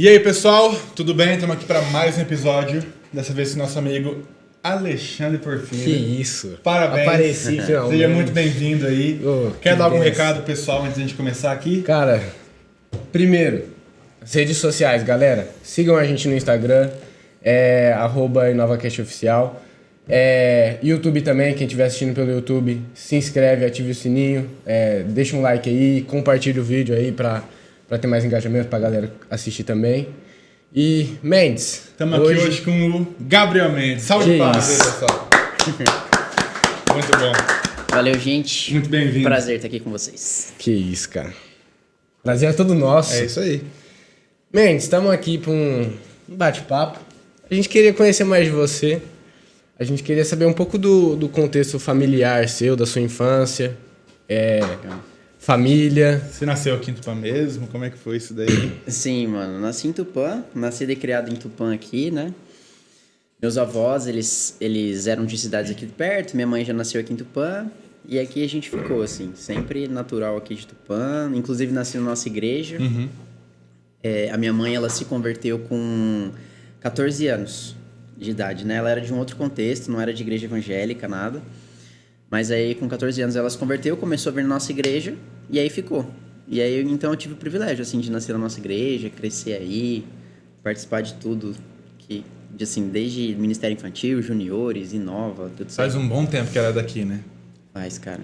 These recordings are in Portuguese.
E aí, pessoal, tudo bem? Estamos aqui para mais um episódio. Dessa vez com o nosso amigo Alexandre Porfírio. Que isso. Parabéns. Apareci finalmente. Seja muito bem-vindo aí. Quer dar algum recado pessoal antes de a gente começar aqui? Cara, primeiro, as redes sociais, galera. Sigam a gente no Instagram, @InovaCastOficial. YouTube também, quem estiver assistindo pelo YouTube, se inscreve, ative o sininho, deixa um like aí, compartilha o vídeo aí pra ter mais engajamento, pra galera assistir também. E Mendes. Estamos aqui hoje com o Gabriel Mendes. Salve de palmas aí, pessoal. Muito bom. Valeu, gente. Muito bem-vindo. Prazer estar aqui com vocês. Que isso, cara. Prazer é todo nosso. É isso aí. Mendes, estamos aqui para um bate-papo. A gente queria conhecer mais de você. A gente queria saber um pouco do contexto familiar seu, da sua infância. Família. Você nasceu aqui em Tupã mesmo? Como é que foi isso daí? Sim, mano. Nasci em Tupã. Nasci e criado em Tupã aqui, né? Meus avós, eles eram de cidades aqui perto. Minha mãe já nasceu aqui em Tupã. E aqui a gente ficou, assim, sempre natural aqui de Tupã. Inclusive, nasci na nossa igreja. Uhum. A minha mãe, ela se converteu com 14 anos de idade, né? Ela era de um outro contexto, não era de igreja evangélica, nada. Mas aí, com 14 anos, ela se converteu, começou a vir na nossa igreja, e aí ficou. E aí, então, eu tive o privilégio, assim, de nascer na nossa igreja, crescer aí, participar de tudo, assim, desde Ministério Infantil, Juniores, Inova, tudo isso. Faz um bom tempo que ela é daqui, né? Faz, cara.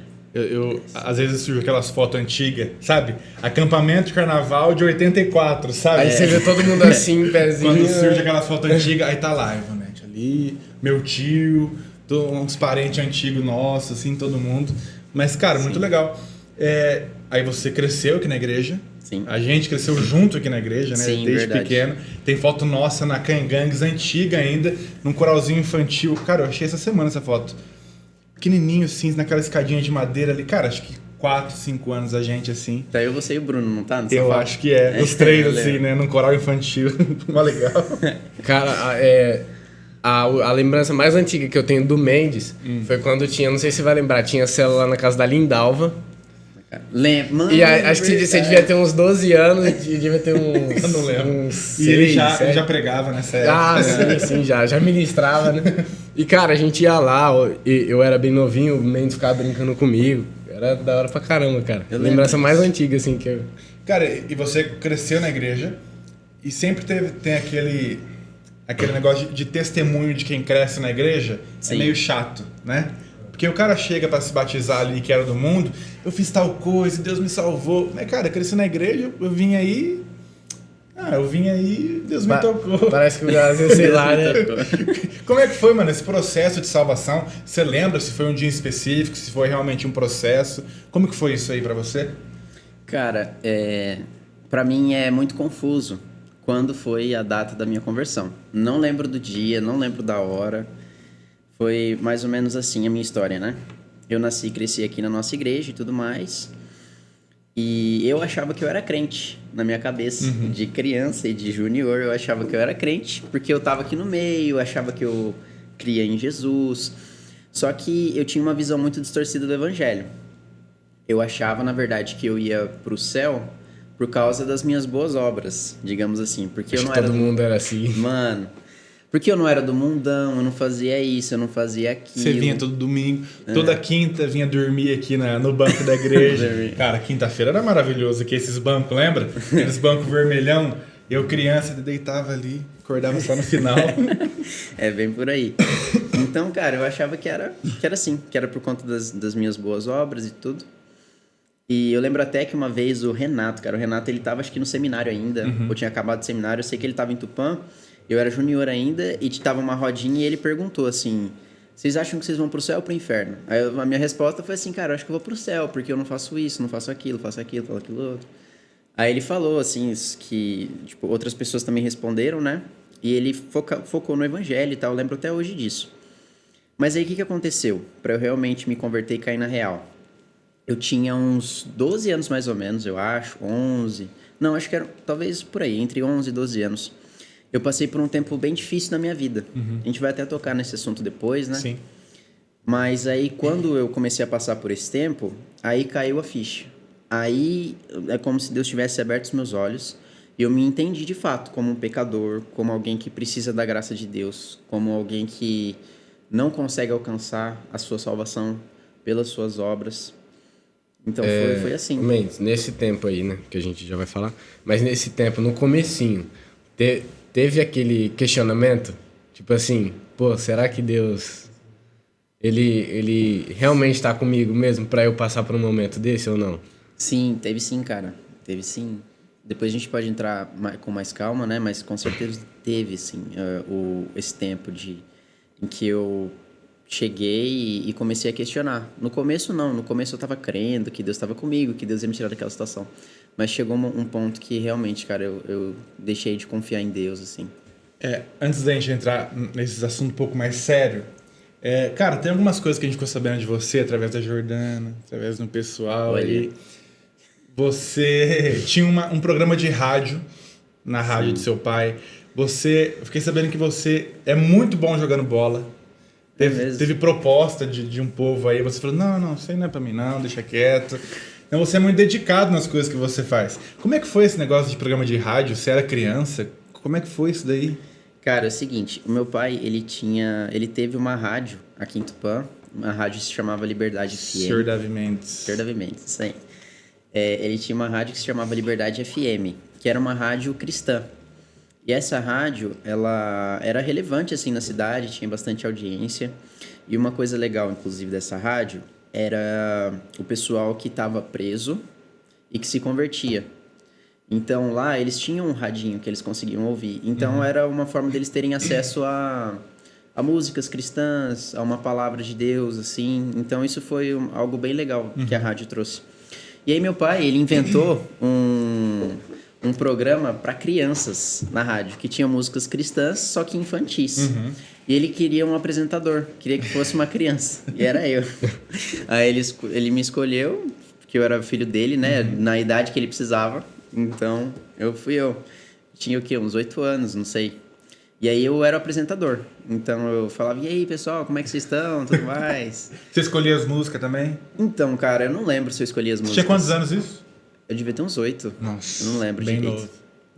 Às vezes surge aquelas fotos antigas, sabe? Acampamento de carnaval de 84, sabe? Aí você vê todo mundo assim, pezinho. Quando surge aquelas fotos antigas, aí tá lá, Ivonete ali, meu tio, uns parentes antigos nossos, assim, todo mundo. Mas, cara, muito legal. Aí você cresceu aqui na igreja. Sim. A gente cresceu junto aqui na igreja, né? Sim, desde verdade. pequeno. Tem foto nossa na Cangangues, antiga ainda, num coralzinho infantil. Cara, eu achei essa semana essa foto. Pequenininho, assim, naquela escadinha de madeira ali. Cara, acho que 4, 5 anos a gente, assim. Tá eu, você e o Bruno, não tá? Eu acho que é. Os três, assim, né? Num coral infantil. Mó legal. Cara, a lembrança mais antiga que eu tenho do Mendes foi quando tinha, não sei se você vai lembrar, tinha célula na casa da Lindalva. Lembra? E acho que você devia ter uns 12 anos e devia ter uns... Eu não lembro. Uns E ele 6, 7. já pregava nessa época. Sim, já ministrava, né? E, cara, a gente ia lá, eu era bem novinho, o Mendes ficava brincando comigo. Era da hora pra caramba, cara. Lembrança mais antiga, assim, que eu... Cara, e você cresceu na igreja e sempre tem aquele negócio de testemunho de quem cresce na igreja. Sim. É meio chato, né? Porque o cara chega pra se batizar ali, que era do mundo, eu fiz tal coisa, Deus me salvou. Mas, cara, eu cresci na igreja, eu vim aí, Deus me tocou. Parece que o Brasil, sei lá, né? Como é que foi, mano, esse processo de salvação? Você lembra se foi um dia específico, se foi realmente um processo? Como que foi isso aí pra você? Cara, pra mim é muito confuso quando foi a data da minha conversão. Não lembro do dia, não lembro da hora. Foi mais ou menos assim a minha história, né? Eu nasci e cresci aqui na nossa igreja e tudo mais. E eu achava que eu era crente na minha cabeça. Uhum. De criança e de junior, eu achava que eu era crente. Porque eu tava aqui no meio, achava que eu cria em Jesus. Só que eu tinha uma visão muito distorcida do evangelho. Eu achava, na verdade, que eu ia pro céu por causa das minhas boas obras, digamos assim. Porque Acho eu não que era todo mundo era assim. Mano, porque eu não era do mundão, eu não fazia isso, eu não fazia aquilo. Você vinha todo domingo, toda quinta vinha dormir aqui no banco da igreja. Cara, quinta-feira era maravilhoso, que esses bancos, lembra? Aqueles bancos vermelhão. Eu, criança, deitava ali, acordava só no final. É bem por aí. Então, cara, eu achava que era assim, que era por conta das minhas boas obras e tudo. E eu lembro até que uma vez o Renato, ele tava acho que no seminário ainda, ou tinha acabado o seminário, eu sei que ele tava em Tupã, eu era junior ainda, e tava uma rodinha e ele perguntou assim, vocês acham que vocês vão pro céu ou pro inferno? Aí a minha resposta foi assim, cara, eu acho que eu vou pro céu, porque eu não faço isso, não faço aquilo, faço aquilo outro. Aí ele falou assim, que tipo, outras pessoas também responderam, né? E ele focou no evangelho e tal, eu lembro até hoje disso. Mas aí o que aconteceu pra eu realmente me converter e cair na real? Eu tinha uns 12 anos mais ou menos, eu acho, 11. Não, acho que era talvez por aí, entre 11 e 12 anos. Eu passei por um tempo bem difícil na minha vida. A gente vai até tocar nesse assunto depois, né? Sim. Mas aí, quando eu comecei a passar por esse tempo, aí caiu a ficha. Aí, é como se Deus tivesse aberto os meus olhos E eu me entendi de fato como um pecador, como alguém que precisa da graça de Deus, como alguém que não consegue alcançar a sua salvação pelas suas obras. Então foi assim. Mendes, nesse tempo aí, né, que a gente já vai falar, mas nesse tempo, no comecinho, teve aquele questionamento, tipo assim, pô, será que Deus, ele realmente está comigo mesmo para eu passar por um momento desse ou não? Sim, teve sim, cara. Teve sim. Depois a gente pode entrar com mais calma, né? Mas com certeza teve, sim, esse tempo em que eu cheguei e comecei a questionar. No começo, não. No começo eu tava crendo que Deus estava comigo, que Deus ia me tirar daquela situação. Mas chegou um ponto que realmente, cara, eu deixei de confiar em Deus, assim. Antes da gente entrar nesses assuntos um pouco mais sério, cara, tem algumas coisas que a gente ficou sabendo de você através da Jordana, através do pessoal aí. Você tinha um programa de rádio, na rádio de seu pai. Eu fiquei sabendo que você é muito bom jogando bola. Teve proposta de um povo aí, você falou, não, isso aí não é pra mim não, deixa quieto. Então você é muito dedicado nas coisas que você faz. Como é que foi esse negócio de programa de rádio? Você era criança? Como é que foi isso daí? Cara, é o seguinte, o meu pai, ele teve uma rádio aqui em Tupã, uma rádio que se chamava Liberdade FM. Sr. Davi Mendes. Sr. Davi Mendes, isso aí. Ele tinha uma rádio que se chamava Liberdade FM, que era uma rádio cristã. E essa rádio, ela era relevante assim na cidade, tinha bastante audiência. E uma coisa legal, inclusive, dessa rádio era o pessoal que estava preso e que se convertia. Então, lá, eles tinham um radinho que eles conseguiam ouvir. Então, era uma forma deles terem acesso a músicas cristãs, a uma palavra de Deus, assim. Então, isso foi algo bem legal que a rádio trouxe. E aí, meu pai, ele inventou um programa para crianças na rádio, que tinha músicas cristãs, só que infantis. E ele queria um apresentador, queria que fosse uma criança, e era eu. Aí ele me escolheu, porque eu era filho dele, né, na idade que ele precisava, então fui eu. Tinha o quê? Uns 8 anos, não sei. E aí eu era o apresentador, então eu falava, e aí pessoal, como é que vocês estão, tudo mais? Você escolhia as músicas também? Então, cara, eu não lembro se eu escolhi as músicas. Tinha quantos anos isso? Eu devia ter uns 8. Nossa, eu não lembro bem direito. Novo.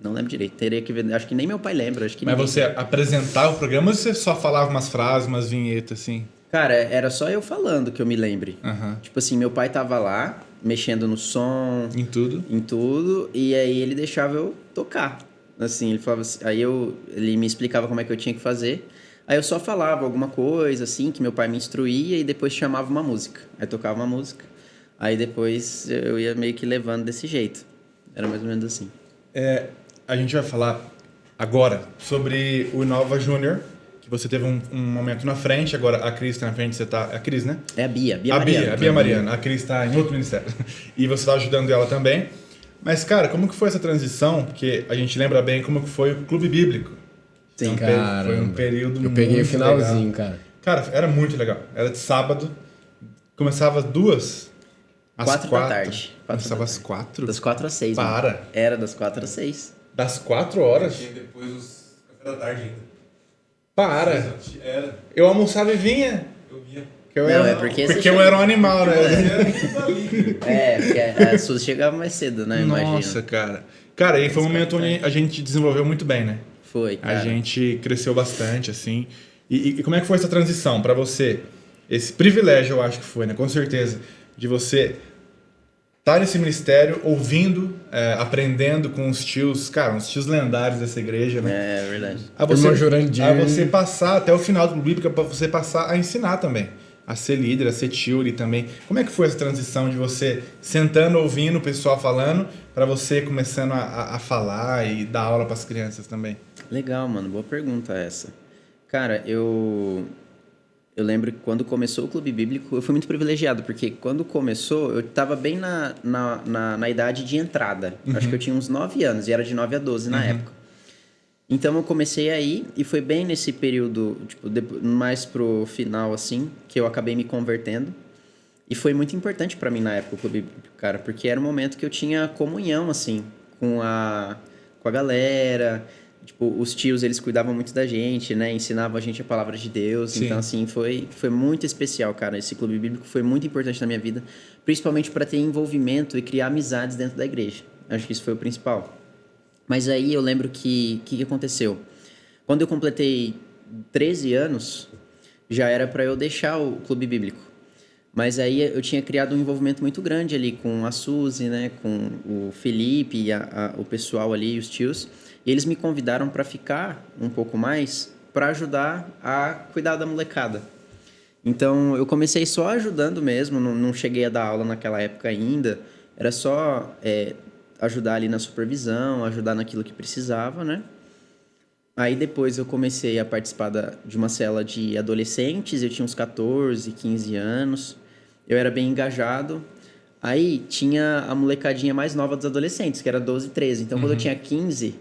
Não lembro direito. Teria que ver. Acho que nem meu pai lembra. Acho que Mas ninguém. você apresentava o programa ou você só falava umas frases, umas vinhetas, assim? Cara, era só eu falando que eu me lembre. Tipo assim, meu pai tava lá, mexendo no som. Em tudo? Em tudo. E aí ele deixava eu tocar. Assim, ele falava assim, ele me explicava como é que eu tinha que fazer. Aí eu só falava alguma coisa, assim, que meu pai me instruía e depois chamava uma música. Aí tocava uma música. Aí depois eu ia meio que levando desse jeito. Era mais ou menos assim. A gente vai falar agora sobre o Inova Júnior, que você teve um momento na frente, agora a Cris está na frente, você tá... A Cris, né? É a Bia Mariana. Mariana. A Bia Mariana. A Cris está em outro ministério. E você está ajudando ela também. Mas, cara, como que foi essa transição? Porque a gente lembra bem como que foi o Clube Bíblico. Sim, cara. Foi um período muito Eu peguei o finalzinho, legal. cara. Cara, era muito legal. Era de sábado. Começava às 2. Às 4 da tarde. Começava às 4? Das 4 às 6. Para. Mano. Era das 4 às 6. Das 4 horas? Tinha depois os café da tarde ainda. Para. Era. Eu almoçava e vinha. Eu via. Eu Não, era, é porque porque você eu chega- era um animal, né? Porque a Suzy chegava mais cedo, né? Imagina. Nossa, cara. Cara, aí foi um momento onde a gente desenvolveu muito bem, né? Foi, cara. A gente cresceu bastante, assim. E como é que foi essa transição pra você? Esse privilégio, eu acho que foi, né? Com certeza. De você estar nesse ministério, ouvindo, aprendendo com os tios, cara, uns tios lendários dessa igreja, né? É verdade. A você, Irmão Jurandir. a você passar até o final do Bíblica, pra você passar a ensinar também. A ser líder, a ser tio ali também. Como é que foi essa transição de você sentando, ouvindo o pessoal falando, pra você começando a falar e dar aula pras crianças também? Legal, mano. Boa pergunta essa. Cara, eu lembro que quando começou o Clube Bíblico, eu fui muito privilegiado, porque quando começou, eu tava bem na idade de entrada. Acho que eu tinha uns 9 anos, e era de 9 a 12 na época. Então eu comecei aí, e foi bem nesse período, tipo, mais pro final, assim, que eu acabei me convertendo. E foi muito importante pra mim na época o Clube Bíblico, cara, porque era um momento que eu tinha comunhão, assim, com a galera. Tipo, os tios, eles cuidavam muito da gente, né? Ensinavam a gente a palavra de Deus. Sim. Então, assim, foi muito especial, cara. Esse Clube Bíblico foi muito importante na minha vida, principalmente para ter envolvimento e criar amizades dentro da igreja. Acho que isso foi o principal. Mas aí eu lembro que aconteceu. Quando eu completei 13 anos, já era para eu deixar o clube bíblico. Mas aí eu tinha criado um envolvimento muito grande ali com a Suzy, né, com o Felipe e o pessoal ali, os tios. E eles me convidaram para ficar um pouco mais para ajudar a cuidar da molecada. Então eu comecei só ajudando mesmo, não cheguei a dar aula naquela época ainda. Era só ajudar ali na supervisão, ajudar naquilo que precisava, né? Aí depois eu comecei a participar de uma cela de adolescentes, eu tinha uns 14, 15 anos, eu era bem engajado. Aí tinha a molecadinha mais nova dos adolescentes, que era 12, 13. Então quando eu tinha 15,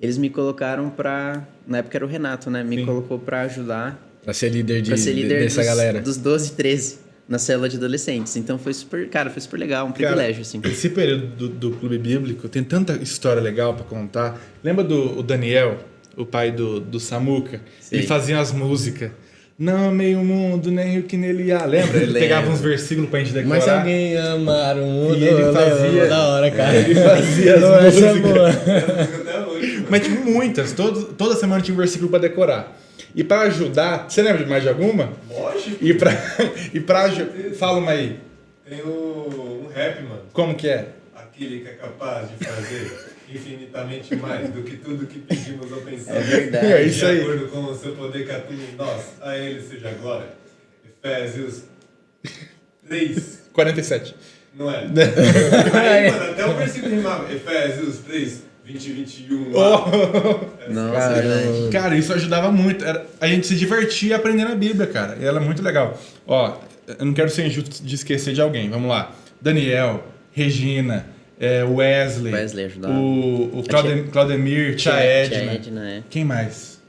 eles me colocaram pra... Na época era o Renato, né? Me colocou pra ajudar... Pra ser líder, dessa galera. Dos 12, 13, na célula de adolescentes. Então foi super legal, um privilégio, assim. Esse período do Clube Bíblico tem tanta história legal pra contar. Lembra do Daniel, o pai do Samuca? Sim. Ele fazia as músicas. Não amei o mundo, nem o que nele há. Lembra? Ele pegava uns versículos pra gente decorar. Mas se alguém amar o mundo, E ele fazia... da hora, cara. Ele fazia as músicas. Até hoje. Mas tipo, muitas. Toda semana tinha um versículo pra decorar. E pra ajudar... Você lembra de mais de alguma? Lógico. E pra fala uma aí. Tem um rap, mano. Como que é? Aquele que é capaz de fazer infinitamente mais do que tudo que pedimos ou pensamos. É verdade. É isso aí. De acordo com o seu poder que atua em nós, a ele seja a glória. Efésios 3, 47. não é? Aí, mano, até o versículo rimava. Efésios 3, 20 e 21. Nossa, Caramba. é verdade. Cara, isso ajudava muito. A gente se divertia aprendendo a Bíblia, cara. E ela é muito legal. Ó, eu não quero ser injusto de esquecer de alguém. Vamos lá. Daniel, Regina, Wesley. Wesley ajudava. O Claudemir, Tia Edna. Edna, Quem mais?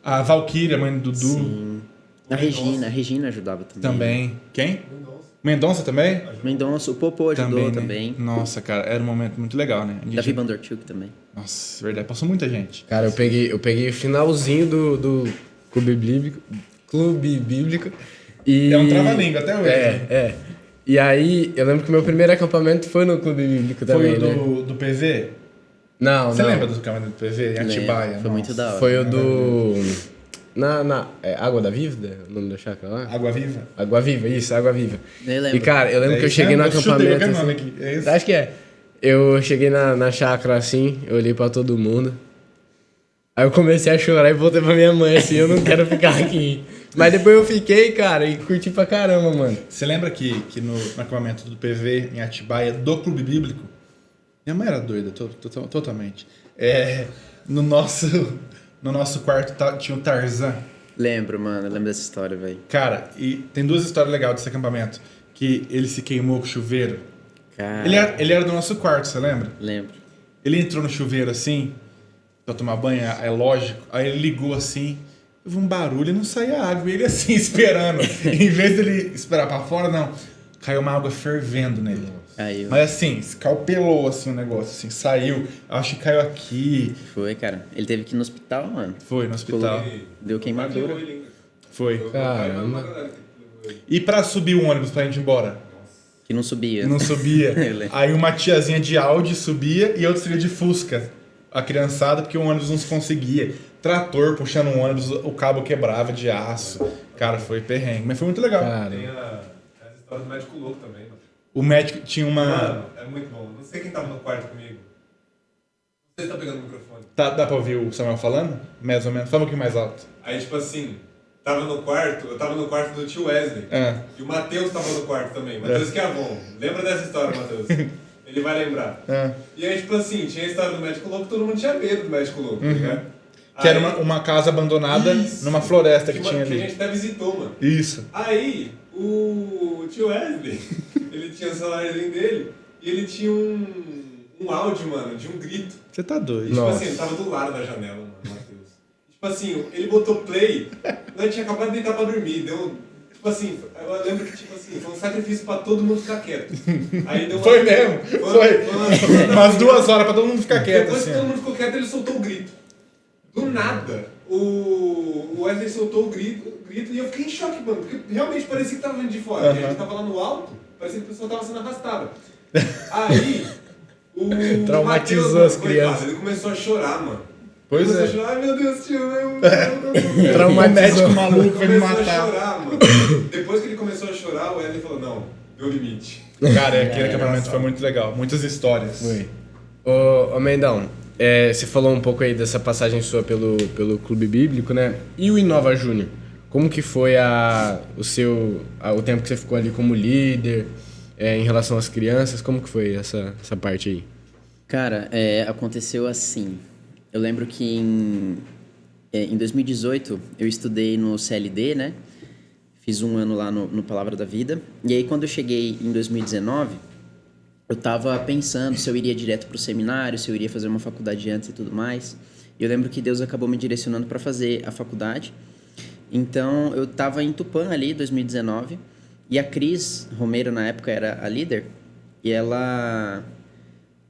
A Valquíria, mãe do Dudu. Sim. A Regina ajudava também. Também. Quem? Mendonça também? Mendonça, o Popô ajudou também. Né? Nossa, cara, era um momento muito legal, né? Davi Banderchuk também. Nossa, verdade. Passou muita gente. Cara, eu peguei o finalzinho do Clube Bíblico e... É um trava-língua até hoje. É. E aí, eu lembro que o meu primeiro acampamento foi no Clube Bíblico também, Foi né? o do PV? Não, Você não. lembra do acampamento do PV? Em Atibaia? Foi muito da hora. Foi o do... Água da Vida? O nome da chácara lá? Água Viva? Água Viva, isso, Água Viva. Eu lembro. E, cara, eu lembro que eu cheguei no acampamento... Nome assim, aqui. É isso? acho que é. Eu cheguei na chácara assim, eu olhei pra todo mundo. Aí eu comecei a chorar e voltei pra minha mãe assim, eu não quero ficar aqui. Mas depois eu fiquei, cara, e curti pra caramba, mano. Você lembra que no acampamento do PV em Atibaia, do Clube Bíblico, minha mãe era doida, totalmente. No nosso quarto tinha o Tarzan. Lembro, mano. Eu lembro dessa história, velho. Cara, e tem duas histórias legais desse acampamento. Que ele se queimou com o chuveiro. Cara, Ele era do nosso quarto, você lembra? lembro. Ele entrou no chuveiro assim, pra tomar banho, é lógico. Aí ele ligou assim, houve um barulho e não saía água. E ele assim, esperando. Em vez dele esperar pra fora, não. Caiu uma água fervendo nele. Aí, Mas assim, escalpelou assim o negócio, assim, saiu. Acho que caiu aqui. foi, cara. Ele teve que ir no hospital, mano. Foi no hospital. Deu queimadura. Foi. Caramba. E pra subir o ônibus pra gente ir embora? Que não subia. Não subia. Eu lembro. Aí uma tiazinha de Audi subia e outra seria de Fusca. A criançada, porque o ônibus não se conseguia. Trator puxando um ônibus, o cabo quebrava de aço. Cara, foi perrengue. Mas foi muito legal. Cara, Tem a história do médico louco também, mano. O médico tinha uma... Mano, é muito bom. Não sei quem tava no quarto comigo. Não sei se tá pegando o microfone. Dá pra ouvir o Samuel falando? Mais ou menos. Fala um pouquinho mais alto. Aí, tipo assim, eu tava no quarto do tio Wesley. E o Matheus tava no quarto também. Matheus que é Avon. Lembra dessa história, Matheus? Ele vai lembrar. E aí, tipo assim, tinha a história do médico louco, todo mundo tinha medo do médico louco, tá ligado? Que era uma casa abandonada numa floresta que tinha Que a ali. gente até visitou, mano. Isso. Aí, o tio Wesley, ele tinha o celularzinho dele e ele tinha um áudio, mano, de um grito. Você tá E, doido. tipo Nossa. assim, ele tava do lado da janela, mano, o Matheus. Tipo assim, ele botou play, nós tinha acabado de deitar pra dormir, deu... Tipo assim, eu lembro que tipo assim, foi um sacrifício pra todo mundo ficar quieto. Aí deu uma... Foi mesmo. Foi. Umas 2 horas pra todo mundo ficar quieto, Depois assim. que todo mundo ficou quieto, ele soltou o grito. Do nada, o Wesley soltou o grito e eu fiquei em choque, mano, porque realmente parecia que tava vindo de fora. A gente tava lá no alto, parecia que a pessoa tava sendo arrastada. Aí, Traumatizou Mateus, as crianças. coitado, ele começou a chorar, mano. Pois Começou é. a chorar, ai meu Deus, tio, O médico maluco vai me começou a matar. chorar, mano. Depois que ele começou a chorar, o Wesley falou, não, deu limite. Cara, aquele acampamento foi muito legal. Muitas histórias. Foi. Ô Mendão, você falou um pouco aí dessa passagem sua pelo Clube Bíblico, né? E o Inova Júnior? Como que foi o tempo que você ficou ali como líder, em relação às crianças? Como que foi essa parte aí? Cara, aconteceu assim. Eu lembro que em 2018 eu estudei no CLD, né? Fiz um ano lá no Palavra da Vida. E aí quando eu cheguei em 2019, eu tava pensando se eu iria direto pro seminário, se eu iria fazer uma faculdade antes e tudo mais. E eu lembro que Deus acabou me direcionando para fazer a faculdade. Então eu tava em Tupã ali, 2019, e a Cris Romero na época era a líder, e ela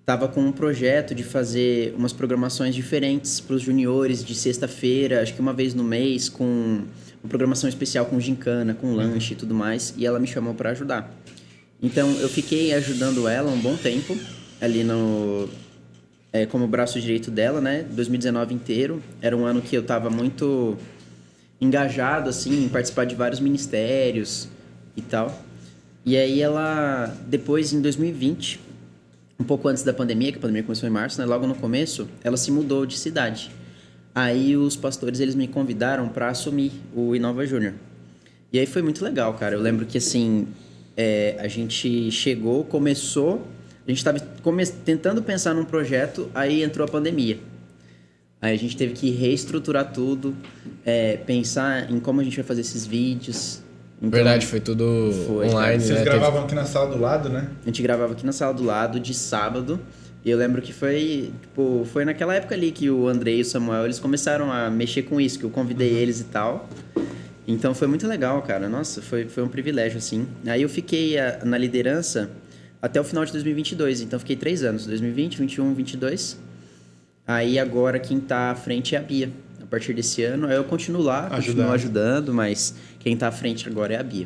tava com um projeto de fazer umas programações diferentes para os juniores de sexta-feira, acho que uma vez no mês, com uma programação especial com gincana, com lanche e tudo mais, e ela me chamou para ajudar. Então eu fiquei ajudando ela um bom tempo ali como braço direito dela, né? 2019 inteiro, era um ano que eu tava muito engajado, assim, em participar de vários ministérios e tal. E aí ela, depois, em 2020, um pouco antes da pandemia, que a pandemia começou em março, né? Logo no começo, ela se mudou de cidade. Aí os pastores, eles me convidaram para assumir o Inova Júnior. E aí foi muito legal, cara. Eu lembro que, assim, a gente chegou, começou, a gente estava tentando pensar num projeto, aí entrou a pandemia. Aí a gente teve que reestruturar tudo, pensar em como a gente vai fazer esses vídeos. Então, Verdade, foi tudo online, Vocês né? gravavam aqui na sala do lado, né? A gente gravava aqui na sala do lado, de sábado. E eu lembro que foi naquela época ali que o Andrei e o Samuel, eles começaram a mexer com isso, que eu convidei eles e tal. Então foi muito legal, cara. Nossa, foi um privilégio, assim. Aí eu fiquei na liderança até o final de 2022. Então fiquei 3 anos, 2020, 21, 22. Aí agora quem tá à frente é a Bia. A partir desse ano, aí eu continuo lá, continuo ajudando, mas quem tá à frente agora é a Bia.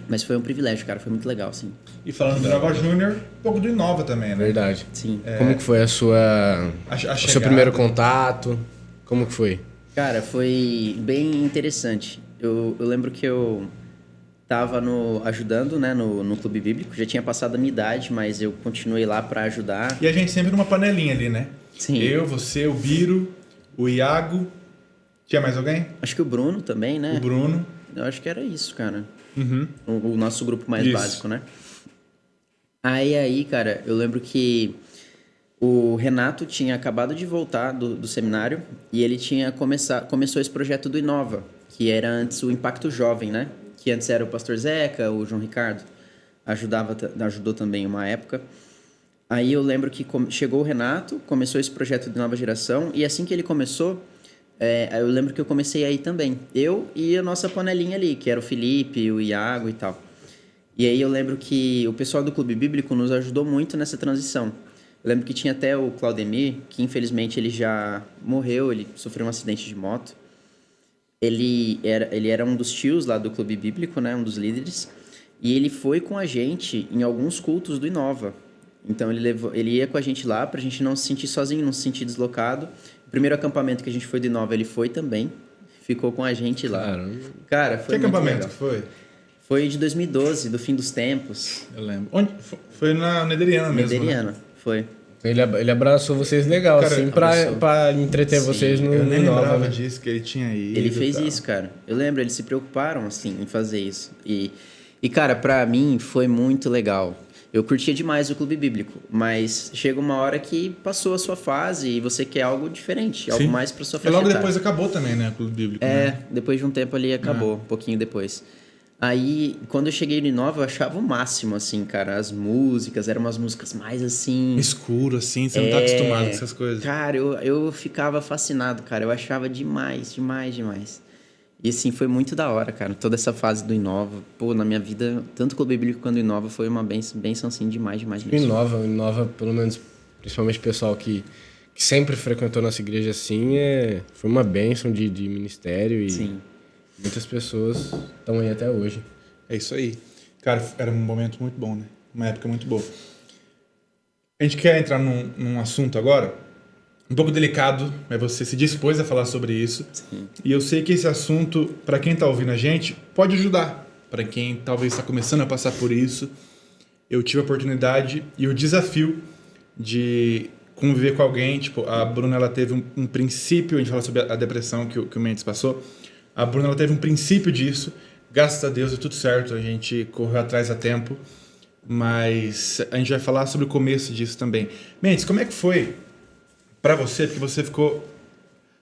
Mas foi um privilégio, cara. Foi muito legal, assim. E falando do Inova Júnior, um pouco do Inova também, né? Verdade. Sim. Como que foi o seu primeiro contato? Como que foi? Cara, foi bem interessante. Eu lembro que eu tava ajudando, né, no Clube Bíblico. Já tinha passado a minha idade, mas eu continuei lá para ajudar. E a gente sempre numa panelinha ali, né? Sim. Eu, você, o Biro, o Iago. Tinha mais alguém? Acho que o Bruno também, né? O Bruno. Eu acho que era isso, cara. Uhum. O nosso grupo mais Isso. básico, né? Aí, cara, eu lembro que o Renato tinha acabado de voltar do seminário e ele começou esse projeto do Inova, que era antes o Impacto Jovem, né? Que antes era o Pastor Zeca, o João Ricardo, ajudou também uma época. Aí eu lembro que chegou o Renato, começou esse projeto de nova geração, e assim que ele começou, eu lembro que eu comecei aí também. Eu e a nossa panelinha ali, que era o Felipe, o Iago e tal. E aí eu lembro que o pessoal do Clube Bíblico nos ajudou muito nessa transição. Eu lembro que tinha até o Claudemir, que infelizmente ele já morreu, ele sofreu um acidente de moto. Ele era um dos tios lá do Clube Bíblico, né, um dos líderes, e ele foi com a gente em alguns cultos do Inova. Então ele ia com a gente lá pra gente não se sentir sozinho, não se sentir deslocado. O primeiro acampamento que a gente foi do Inova, ele foi também. Ficou com a gente lá. Caramba. Cara, foi Que muito acampamento legal. que foi? Foi de 2012, do Fim dos Tempos. Eu lembro. Onde? Foi na Nederiana mesmo, Mederiana, né? foi. Ele abraçou vocês legal, Cara, assim, abraçou. pra entreter Sim, vocês no Eu nem Inova, lembrava né? disso, que ele tinha ido. Ele e fez tal. isso, cara. Eu lembro, eles se preocuparam, assim, em fazer isso. E cara, pra mim foi muito legal. Eu curtia demais o Clube Bíblico, mas chega uma hora que passou a sua fase e você quer algo diferente, algo Sim. mais pra sua E faixa logo etária. depois acabou também, né? O Clube Bíblico. Né? Depois de um tempo ali acabou, um pouquinho depois. Aí, quando eu cheguei no Inova, eu achava o máximo, assim, cara. As músicas, eram umas músicas mais assim... Escuro, assim, você não tá acostumado com essas coisas. Cara, eu ficava fascinado, cara. Eu achava demais, demais, demais. E, assim, foi muito da hora, cara. Toda essa fase do Inova. Pô, na minha vida, tanto o Clube Bíblico quanto o Inova foi uma bênção, assim, demais, demais O mesmo. Inova, pelo menos, principalmente o pessoal que sempre frequentou nossa igreja assim, foi uma bênção de ministério e Sim. muitas pessoas estão aí até hoje. É isso aí. Cara, era um momento muito bom, né? Uma época muito boa. A gente quer entrar num assunto agora um pouco delicado, mas você se dispôs a falar sobre isso. Sim. E eu sei que esse assunto, para quem está ouvindo a gente, pode ajudar. Para quem talvez está começando a passar por isso, eu tive a oportunidade e o desafio de conviver com alguém. Tipo, a Bruna, ela teve um princípio, a gente fala sobre a depressão que o Mendes passou. A Bruna, ela teve um princípio disso. Graças a Deus deu tudo certo, a gente correu atrás a tempo. Mas a gente vai falar sobre o começo disso também. Mendes, como é que foi para você? Porque você ficou,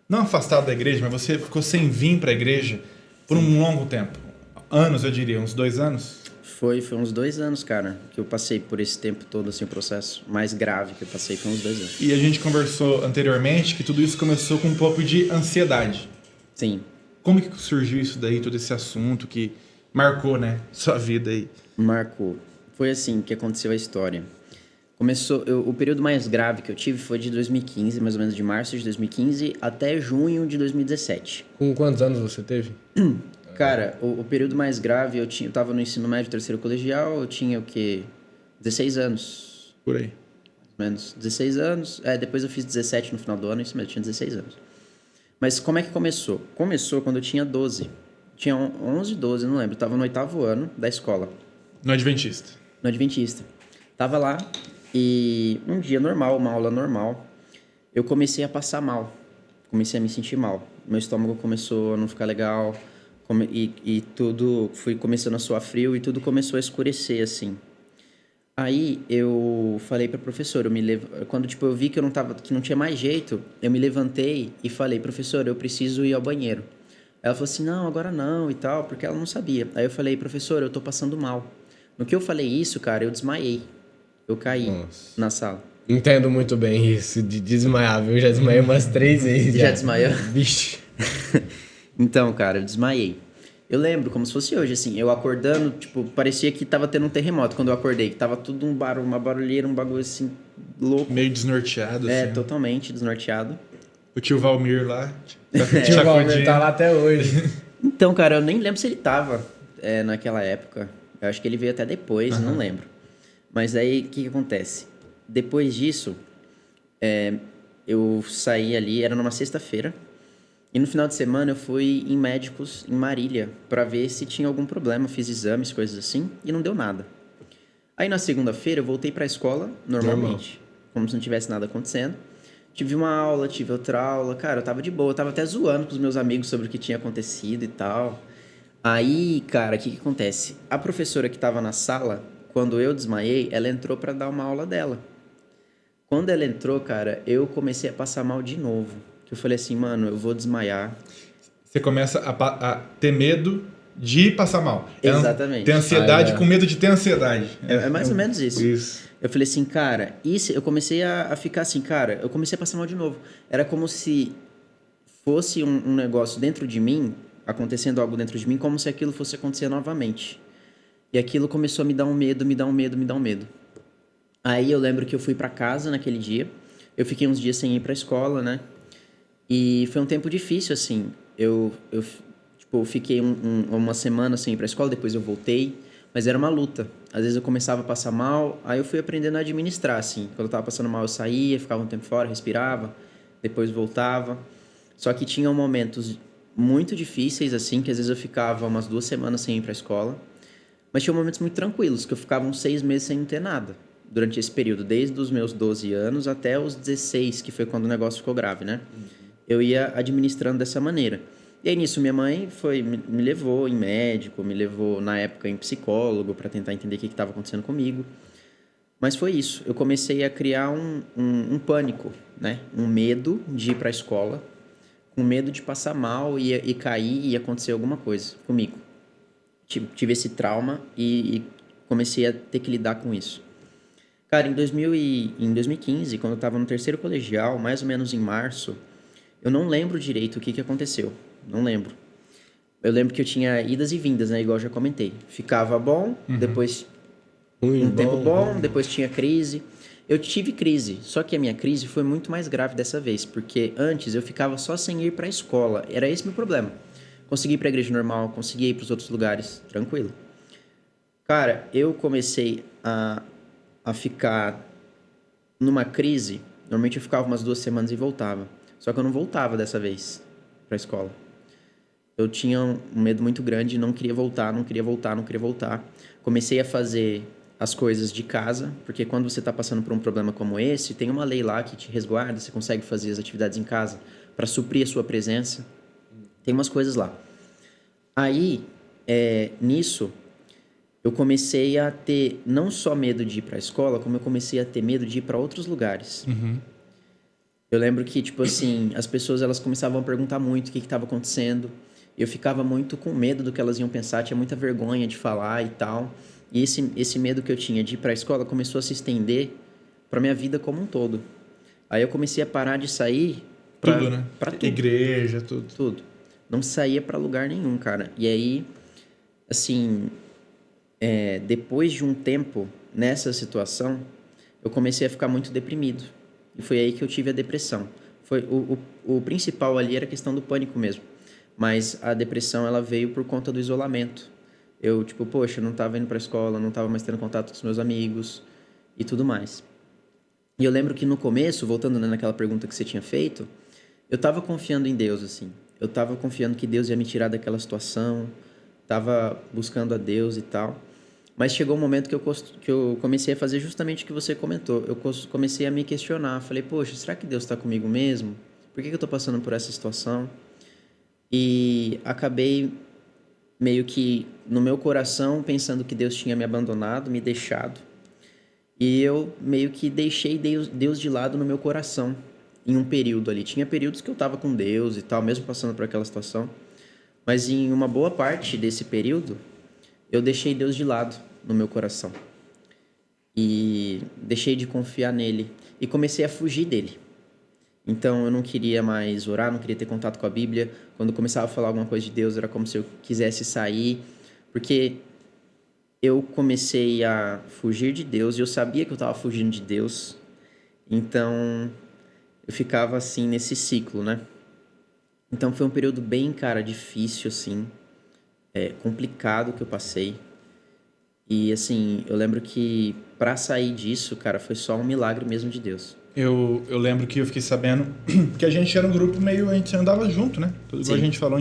não afastado da igreja, mas você ficou sem vir para a igreja por um longo tempo. Anos, eu diria, uns 2 anos? Foi uns 2 anos, cara, que eu passei por esse tempo todo, assim, o processo mais grave que eu passei foi uns 2 anos. E a gente conversou anteriormente que tudo isso começou com um pouco de ansiedade. Sim. Como que surgiu isso daí, todo esse assunto que marcou, né, sua vida aí? Marcou. Foi assim que aconteceu a história. O período mais grave que eu tive foi de 2015, mais ou menos de março de 2015 até junho de 2017. Com quantos anos você teve? Cara, o período mais grave, eu tava no ensino médio, terceiro colegial, eu tinha o quê? 16 anos. Por aí. Mais ou menos 16 anos. Depois eu fiz 17 no final do ano, isso mesmo, eu tinha 16 anos. Mas como é que começou? Começou quando eu tinha 12. Tinha 11, 12, não lembro. Eu tava no 8º ano da escola. No Adventista. No Adventista. Tava lá e um dia normal, uma aula normal, eu comecei a passar mal. Comecei a me sentir mal. Meu estômago começou a não ficar legal e tudo fui começando a suar frio e tudo começou a escurecer, assim. Aí eu falei pra professora, quando tipo, eu vi que que não tinha mais jeito, eu me levantei e falei, professora, eu preciso ir ao banheiro. Ela falou assim, não, agora não e tal, porque ela não sabia. Aí eu falei, professora, eu tô passando mal. No que eu falei isso, cara, eu desmaiei. Eu caí na sala. Entendo muito bem isso de desmaiar, viu? Eu já desmaiei umas 3 vezes. Já desmaiou? Vixe. Então, cara, eu desmaiei. Eu lembro como se fosse hoje, assim, eu acordando, tipo, parecia que tava tendo um terremoto quando eu acordei. Que tava tudo uma barulheira, um bagulho assim, louco. Meio desnorteado, assim. Totalmente desnorteado. O tio Valmir lá. O tio Valmir tá lá até hoje. Então, cara, eu nem lembro se ele tava naquela época. Eu acho que ele veio até depois, não lembro. Mas aí, o que acontece? Depois disso, eu saí ali, era numa sexta-feira. E no final de semana eu fui em médicos em Marília para ver se tinha algum problema. Fiz exames, coisas assim, e não deu nada. Aí na segunda-feira eu voltei para a escola normalmente, como se não tivesse nada acontecendo. Tive uma aula, tive outra aula. Cara, eu tava de boa, eu tava até zoando com os meus amigos sobre o que tinha acontecido e tal. Aí, cara, o que acontece? A professora que tava na sala, quando eu desmaiei, ela entrou para dar uma aula dela. Quando ela entrou, cara, eu comecei a passar mal de novo. Que eu falei assim, mano, eu vou desmaiar. Você começa a ter medo de passar mal. Exatamente. Ter ansiedade com medo de ter ansiedade. É mais ou menos isso. Isso. Eu falei assim, cara, eu comecei a ficar assim, cara, eu comecei a passar mal de novo. Era como se fosse um negócio dentro de mim, acontecendo algo dentro de mim, como se aquilo fosse acontecer novamente. E aquilo começou a me dar um medo, me dar um medo, me dar um medo. Aí eu lembro que eu fui pra casa naquele dia. Eu fiquei uns dias sem ir pra escola, né? E foi um tempo difícil, assim. Eu fiquei uma semana sem ir pra escola, depois eu voltei. Mas era uma luta. Às vezes eu começava a passar mal, aí eu fui aprendendo a administrar, assim. Quando eu tava passando mal, eu saía, ficava um tempo fora, respirava, depois voltava. Só que tinham momentos muito difíceis, assim, que às vezes eu ficava umas 2 semanas sem ir pra escola. Mas tinha momentos muito tranquilos, que eu ficava uns 6 meses sem não ter nada. Durante esse período, desde os meus 12 anos até os 16, que foi quando o negócio ficou grave, né? Eu ia administrando dessa maneira. E aí, nisso, minha mãe me levou em médico, me levou, na época, em psicólogo, para tentar entender o que estava acontecendo comigo. Mas foi isso. Eu comecei a criar um pânico, né? Um medo de ir para a escola, com medo de passar mal e cair e acontecer alguma coisa comigo. Tive esse trauma e comecei a ter que lidar com isso. Cara, em 2015, quando eu estava no terceiro colegial, mais ou menos em março, eu não lembro direito o que aconteceu. Não lembro. Eu lembro que eu tinha idas e vindas, né? Igual eu já comentei. Ficava bom, depois tempo bom, depois tinha crise. Eu tive crise, só que a minha crise foi muito mais grave dessa vez, porque antes eu ficava só sem ir para a escola. Era esse meu problema. Consegui ir para a igreja normal, consegui ir para os outros lugares, tranquilo. Cara, eu comecei a ficar numa crise, normalmente eu ficava umas 2 semanas e voltava. Só que eu não voltava dessa vez pra escola. Eu tinha um medo muito grande, não queria voltar. Comecei a fazer as coisas de casa, porque quando você está passando por um problema como esse, tem uma lei lá que te resguarda, você consegue fazer as atividades em casa para suprir a sua presença. Tem umas coisas lá. Aí, nisso, eu comecei a ter não só medo de ir para a escola, como eu comecei a ter medo de ir para outros lugares. Eu lembro que, tipo assim, as pessoas elas começavam a perguntar muito o que estava acontecendo. Eu ficava muito com medo do que elas iam pensar, tinha muita vergonha de falar e tal. E esse medo que eu tinha de ir para a escola começou a se estender para minha vida como um todo. Aí eu comecei a parar de sair pra, tudo, né? Pra tudo. Igreja, tudo. Tudo. Não saía para lugar nenhum, cara. E aí, assim, depois de um tempo nessa situação, eu comecei a ficar muito deprimido. E foi aí que eu tive a depressão. O principal ali era a questão do pânico mesmo. Mas a depressão, ela veio por conta do isolamento. Eu, tipo, poxa, não estava indo para a escola, não estava mais tendo contato com os meus amigos e tudo mais. E eu lembro que no começo, voltando naquela pergunta que você tinha feito, eu estava confiando em Deus, assim. Eu estava confiando que Deus ia me tirar daquela situação, estava buscando a Deus e tal. Mas chegou um momento que eu comecei a fazer justamente o que você comentou. Eu comecei a me questionar. Falei, poxa, será que Deus está comigo mesmo? Por que eu estou passando por essa situação? E acabei meio que no meu coração pensando que Deus tinha me abandonado, me deixado. E eu meio que deixei Deus de lado no meu coração em um período ali. Tinha períodos que eu estava com Deus e tal, mesmo passando por aquela situação. Mas em uma boa parte desse período, eu deixei Deus de lado no meu coração. E deixei de confiar nele. E comecei a fugir dele. Então, eu não queria mais orar, não queria ter contato com a Bíblia. Quando eu começava a falar alguma coisa de Deus, era como se eu quisesse sair. Porque eu comecei a fugir de Deus e eu sabia que eu estava fugindo de Deus. Então, eu ficava assim nesse ciclo, né? Então, foi um período bem, cara, difícil, assim. Complicado que eu passei. E, assim, eu lembro que para sair disso, cara, foi só um milagre mesmo de Deus. Eu lembro que eu fiquei sabendo que a gente era um grupo meio... A gente andava junto, né? Tudo igual a gente falou,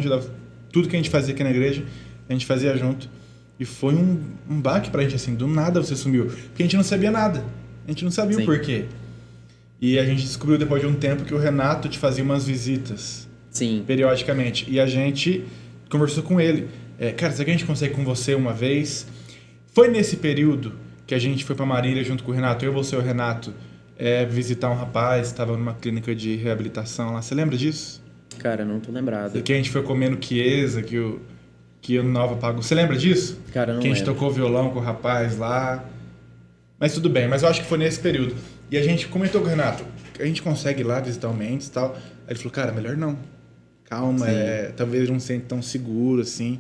tudo que a gente fazia aqui na igreja, a gente fazia junto. E foi um baque pra gente, assim, do nada você sumiu. Porque a gente não sabia nada. A gente não sabia o porquê. E a gente descobriu depois de um tempo que o Renato te fazia umas visitas. Sim. Periodicamente. E a gente conversou com ele. Cara, será que a gente consegue com você uma vez? Foi nesse período que a gente foi pra Marília junto com o Renato. Eu, você e o Renato... visitar um rapaz, estava numa clínica de reabilitação lá. Você lembra disso? Cara, não tô lembrado. Que a gente foi comendo Chiesa, que o Nova pagou. Você lembra disso? Cara, não Que a gente lembro. tocou violão com o rapaz lá. Mas tudo bem, mas eu acho que foi nesse período. E a gente comentou com o Renato, a gente consegue ir lá visitar o Mendes e tal. Aí ele falou, cara, melhor não. Calma, talvez não se sente tão seguro, assim.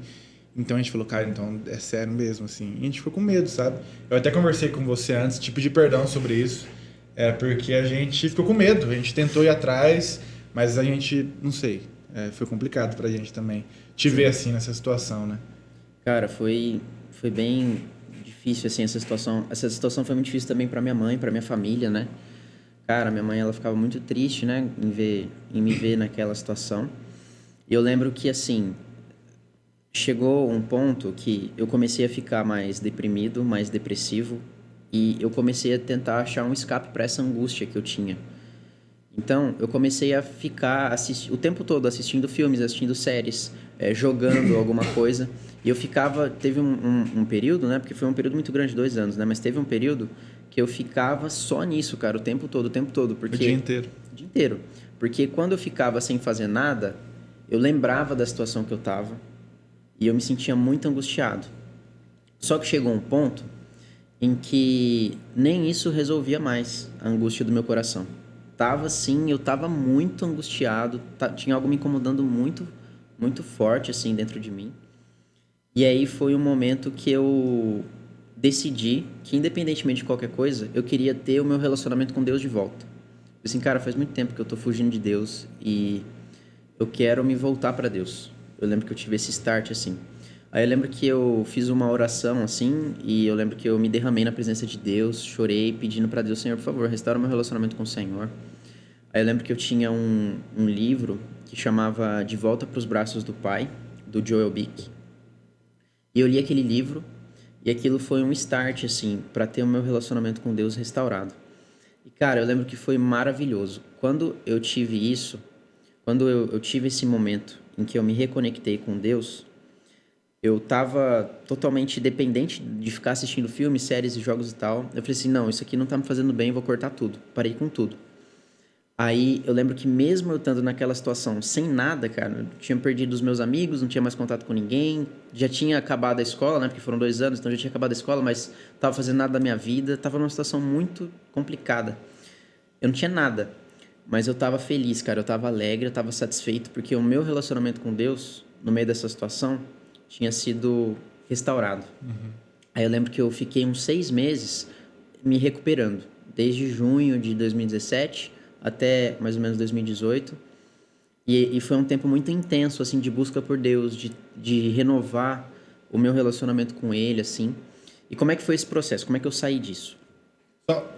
Então a gente falou, cara, então é sério mesmo, assim. E a gente ficou com medo, sabe? Eu até conversei com você antes, tipo, de perdão sobre isso. Porque a gente ficou com medo, a gente tentou ir atrás, mas a gente, não sei, foi complicado pra gente também te ver assim nessa situação, né? Cara, foi bem difícil, assim, essa situação. Essa situação foi muito difícil também pra minha mãe, pra minha família, né? Cara, minha mãe, ela ficava muito triste, né, em me ver naquela situação. E eu lembro que, assim, chegou um ponto que eu comecei a ficar mais deprimido, mais depressivo, e eu comecei a tentar achar um escape para essa angústia que eu tinha. Então, eu comecei a ficar o tempo todo assistindo filmes, assistindo séries, jogando alguma coisa. E eu ficava... Teve um período, né? Porque foi um período muito grande, 2 anos, né? Mas teve um período que eu ficava só nisso, cara, o tempo todo. Porque, o dia inteiro. O dia inteiro. Porque quando eu ficava sem fazer nada, eu lembrava da situação que eu tava e eu me sentia muito angustiado. Só que chegou um ponto em que nem isso resolvia mais a angústia do meu coração. Eu tava muito angustiado, tinha algo me incomodando muito, muito forte, assim, dentro de mim. E aí foi um momento que eu decidi que, independentemente de qualquer coisa, eu queria ter o meu relacionamento com Deus de volta. Assim, cara, faz muito tempo que eu tô fugindo de Deus e eu quero me voltar para Deus. Eu lembro que eu tive esse start, assim. Aí eu lembro que eu fiz uma oração, assim, e eu lembro que eu me derramei na presença de Deus, chorei, pedindo para Deus, Senhor, por favor, restaura meu relacionamento com o Senhor. Aí eu lembro que eu tinha um livro que chamava De Volta para os Braços do Pai, do Joel Bick. E eu li aquele livro, e aquilo foi um start, assim, para ter o meu relacionamento com Deus restaurado. E, cara, eu lembro que foi maravilhoso. Quando eu tive isso, quando eu tive esse momento em que eu me reconectei com Deus, eu tava totalmente dependente de ficar assistindo filmes, séries e jogos e tal. Eu falei assim, não, isso aqui não tá me fazendo bem, eu vou cortar tudo. Parei com tudo. Aí eu lembro que mesmo eu estando naquela situação sem nada, cara, eu tinha perdido os meus amigos, não tinha mais contato com ninguém, já tinha acabado a escola, né, porque foram 2 anos, então já tinha acabado a escola, mas não tava fazendo nada da minha vida, tava numa situação muito complicada. Eu não tinha nada, mas eu tava feliz, cara, eu tava alegre, eu tava satisfeito, porque o meu relacionamento com Deus, no meio dessa situação, tinha sido restaurado. Aí eu lembro que eu fiquei uns 6 meses me recuperando, desde junho de 2017 até mais ou menos 2018. E foi um tempo muito intenso, assim, de busca por Deus, de renovar o meu relacionamento com Ele, assim. E como é que foi esse processo? Como é que eu saí disso?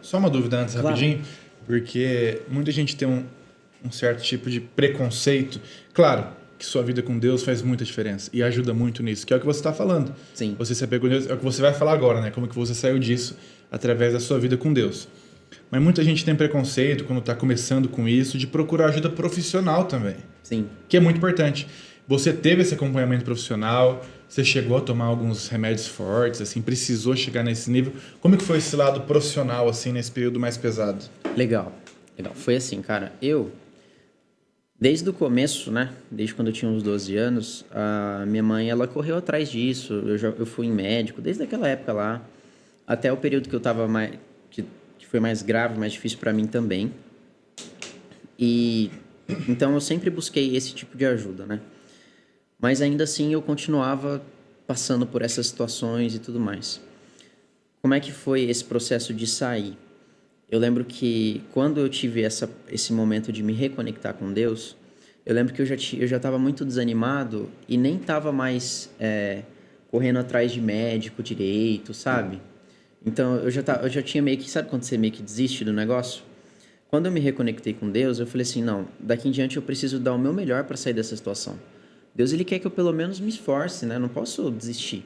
Só uma dúvida antes, Claro. rapidinho, porque muita gente tem um certo tipo de preconceito. Claro que sua vida com Deus faz muita diferença e ajuda muito nisso, que é o que você está falando. Sim. Você se apegou a Deus, é o que você vai falar agora, né? Como que você saiu disso através da sua vida com Deus. Mas muita gente tem preconceito quando está começando com isso de procurar ajuda profissional também, Sim. que é muito importante. Você teve esse acompanhamento profissional, você chegou a tomar alguns remédios fortes, assim, precisou chegar nesse nível. Como que foi esse lado profissional, assim, nesse período mais pesado? Legal. Foi assim, cara, desde o começo, né, desde quando eu tinha uns 12 anos, a minha mãe, ela correu atrás disso, eu fui em médico, desde aquela época lá, até o período que eu tava que foi mais grave, mais difícil para mim também. E então eu sempre busquei esse tipo de ajuda, né? Mas ainda assim eu continuava passando por essas situações e tudo mais. Como é que foi esse processo de sair? Eu lembro que quando eu tive esse momento de me reconectar com Deus, eu lembro que eu já estava muito desanimado e nem estava mais correndo atrás de médico direito, sabe? Então eu já tinha meio que... Sabe quando você meio que desiste do negócio? Quando eu me reconectei com Deus, eu falei assim, não, daqui em diante eu preciso dar o meu melhor para sair dessa situação. Deus, Ele quer que eu pelo menos me esforce, né? Não posso desistir.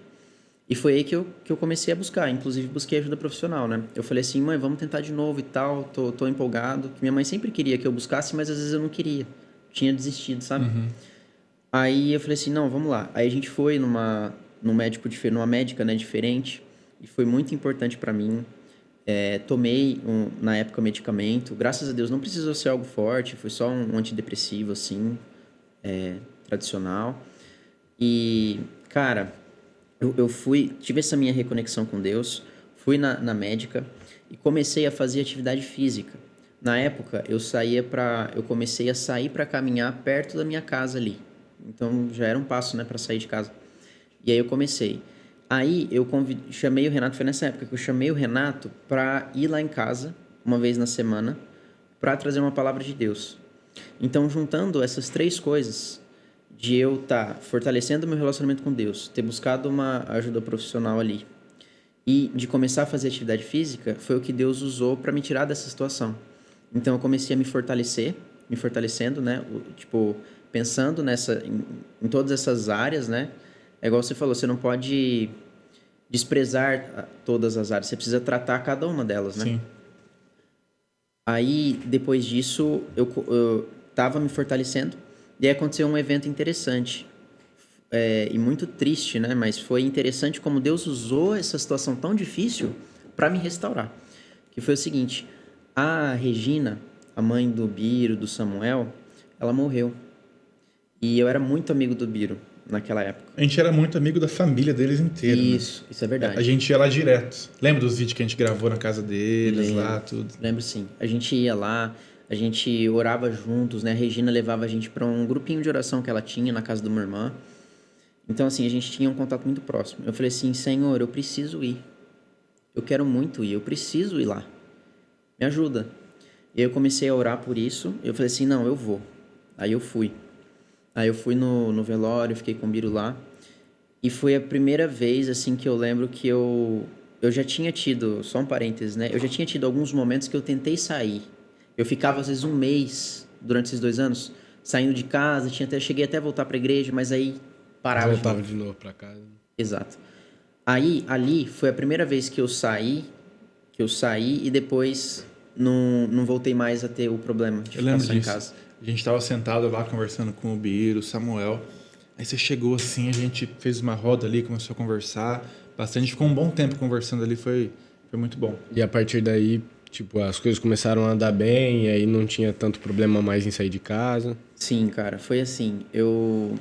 E foi aí que eu comecei a buscar, inclusive busquei ajuda profissional, né? Eu falei assim, mãe, vamos tentar de novo e tal, tô empolgado. Minha mãe sempre queria que eu buscasse, mas às vezes eu não queria. Tinha desistido, sabe? Aí eu falei assim, não, vamos lá. Aí a gente foi numa médica, né, diferente, e foi muito importante para mim. Tomei, na época, medicamento. Graças a Deus, não precisou ser algo forte, foi só um antidepressivo, assim, tradicional. E, cara... Eu tive essa minha reconexão com Deus, fui na médica e comecei a fazer atividade física. Na época, eu comecei a sair para caminhar perto da minha casa ali. Então, já era um passo, né, para sair de casa. E aí eu comecei. Aí eu chamei o Renato, foi nessa época que eu chamei o Renato para ir lá em casa, uma vez na semana, para trazer uma palavra de Deus. Então, juntando essas 3 coisas... de eu estar fortalecendo meu relacionamento com Deus, ter buscado uma ajuda profissional ali e de começar a fazer atividade física, foi o que Deus usou para me tirar dessa situação. Então eu comecei a me fortalecendo, né? Tipo, pensando em todas essas áreas, né? É igual você falou, você não pode desprezar todas as áreas, você precisa tratar cada uma delas, né? Sim. Aí, depois disso, eu tava me fortalecendo. E aí aconteceu um evento interessante e muito triste, né? Mas foi interessante como Deus usou essa situação tão difícil para me restaurar. Que foi o seguinte, a Regina, a mãe do Biro, do Samuel, ela morreu. E eu era muito amigo do Biro naquela época. A gente era muito amigo da família deles inteira. Isso é verdade. A gente ia lá direto. Lembra dos vídeos que a gente gravou na casa deles, lá, tudo? Lembro sim. A gente ia lá... A gente orava juntos, né? A Regina levava a gente para um grupinho de oração que ela tinha na casa de uma irmã. Então, assim, a gente tinha um contato muito próximo. Eu falei assim, Senhor, eu preciso ir. Eu quero muito ir, eu preciso ir lá. Me ajuda. E aí eu comecei a orar por isso. Eu falei assim, não, eu vou. Aí eu fui. Aí eu fui no velório, fiquei com o Biro lá. E foi a primeira vez, assim, que eu lembro que eu já tinha tido, só um parênteses, né? Eu já tinha tido alguns momentos que eu tentei sair. Eu ficava, às vezes, um mês, durante esses 2 anos, saindo de casa, cheguei até a voltar pra igreja, mas aí parava Voltava de novo pra casa. Exato. Aí, ali, foi a primeira vez que eu saí e depois não voltei mais a ter o problema de Eu ficar lembro só em disso. casa. A gente tava sentado lá conversando com o Biro, o Samuel. Aí você chegou assim, a gente fez uma roda ali, começou a conversar. Bastante, a gente ficou um bom tempo conversando ali, foi muito bom. E a partir daí, tipo, as coisas começaram a andar bem, e aí não tinha tanto problema mais em sair de casa. Sim, cara, foi assim. Eu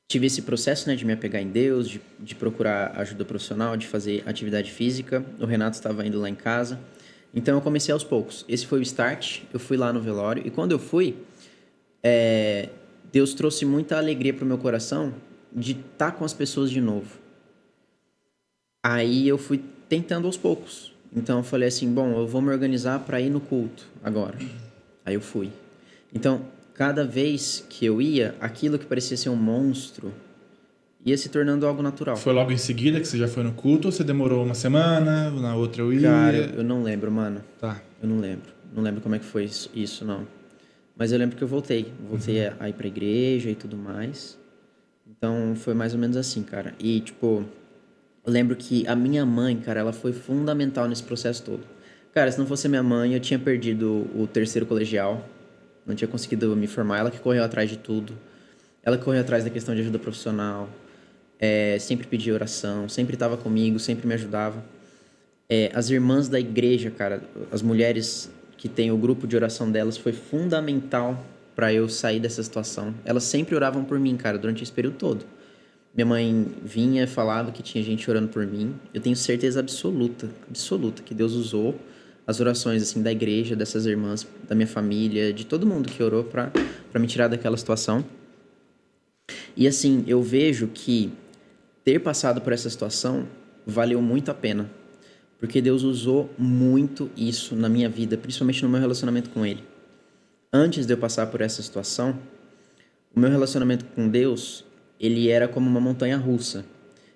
tive esse processo, né, de me apegar em Deus, de procurar ajuda profissional, de fazer atividade física. O Renato estava indo lá em casa. Então eu comecei aos poucos. Esse foi o start. Eu fui lá no velório. E quando eu fui, Deus trouxe muita alegria pro meu coração de estar com as pessoas de novo. Aí eu fui tentando aos poucos. Então eu falei assim, bom, eu vou me organizar para ir no culto agora. Aí eu fui. Então, cada vez que eu ia, aquilo que parecia ser um monstro ia se tornando algo natural. Foi logo em seguida que você já foi no culto ou você demorou uma semana, na outra eu ia? Cara, eu não lembro, mano. Tá. Eu não lembro. Não lembro como é que foi isso, não. Mas eu lembro que eu voltei. Voltei a ir pra igreja e tudo mais. Então, foi mais ou menos assim, cara. E, tipo, eu lembro que a minha mãe, cara, ela foi fundamental nesse processo todo. Cara, se não fosse a minha mãe, eu tinha perdido o 3º colegial. Não tinha conseguido me formar. Ela que correu atrás de tudo. Ela que correu atrás da questão de ajuda profissional. Sempre pedia oração. Sempre estava comigo. Sempre me ajudava. As irmãs da igreja, cara. As mulheres que tem o grupo de oração delas foi fundamental para eu sair dessa situação. Elas sempre oravam por mim, cara, durante esse período todo. Minha mãe vinha, falava que tinha gente orando por mim. Eu tenho certeza absoluta que Deus usou as orações assim da igreja, dessas irmãs, da minha família, de todo mundo que orou para me tirar daquela situação. E assim, eu vejo que ter passado por essa situação valeu muito a pena. Porque Deus usou muito isso na minha vida, principalmente no meu relacionamento com Ele. Antes de eu passar por essa situação, o meu relacionamento com Deus, ele era como uma montanha russa.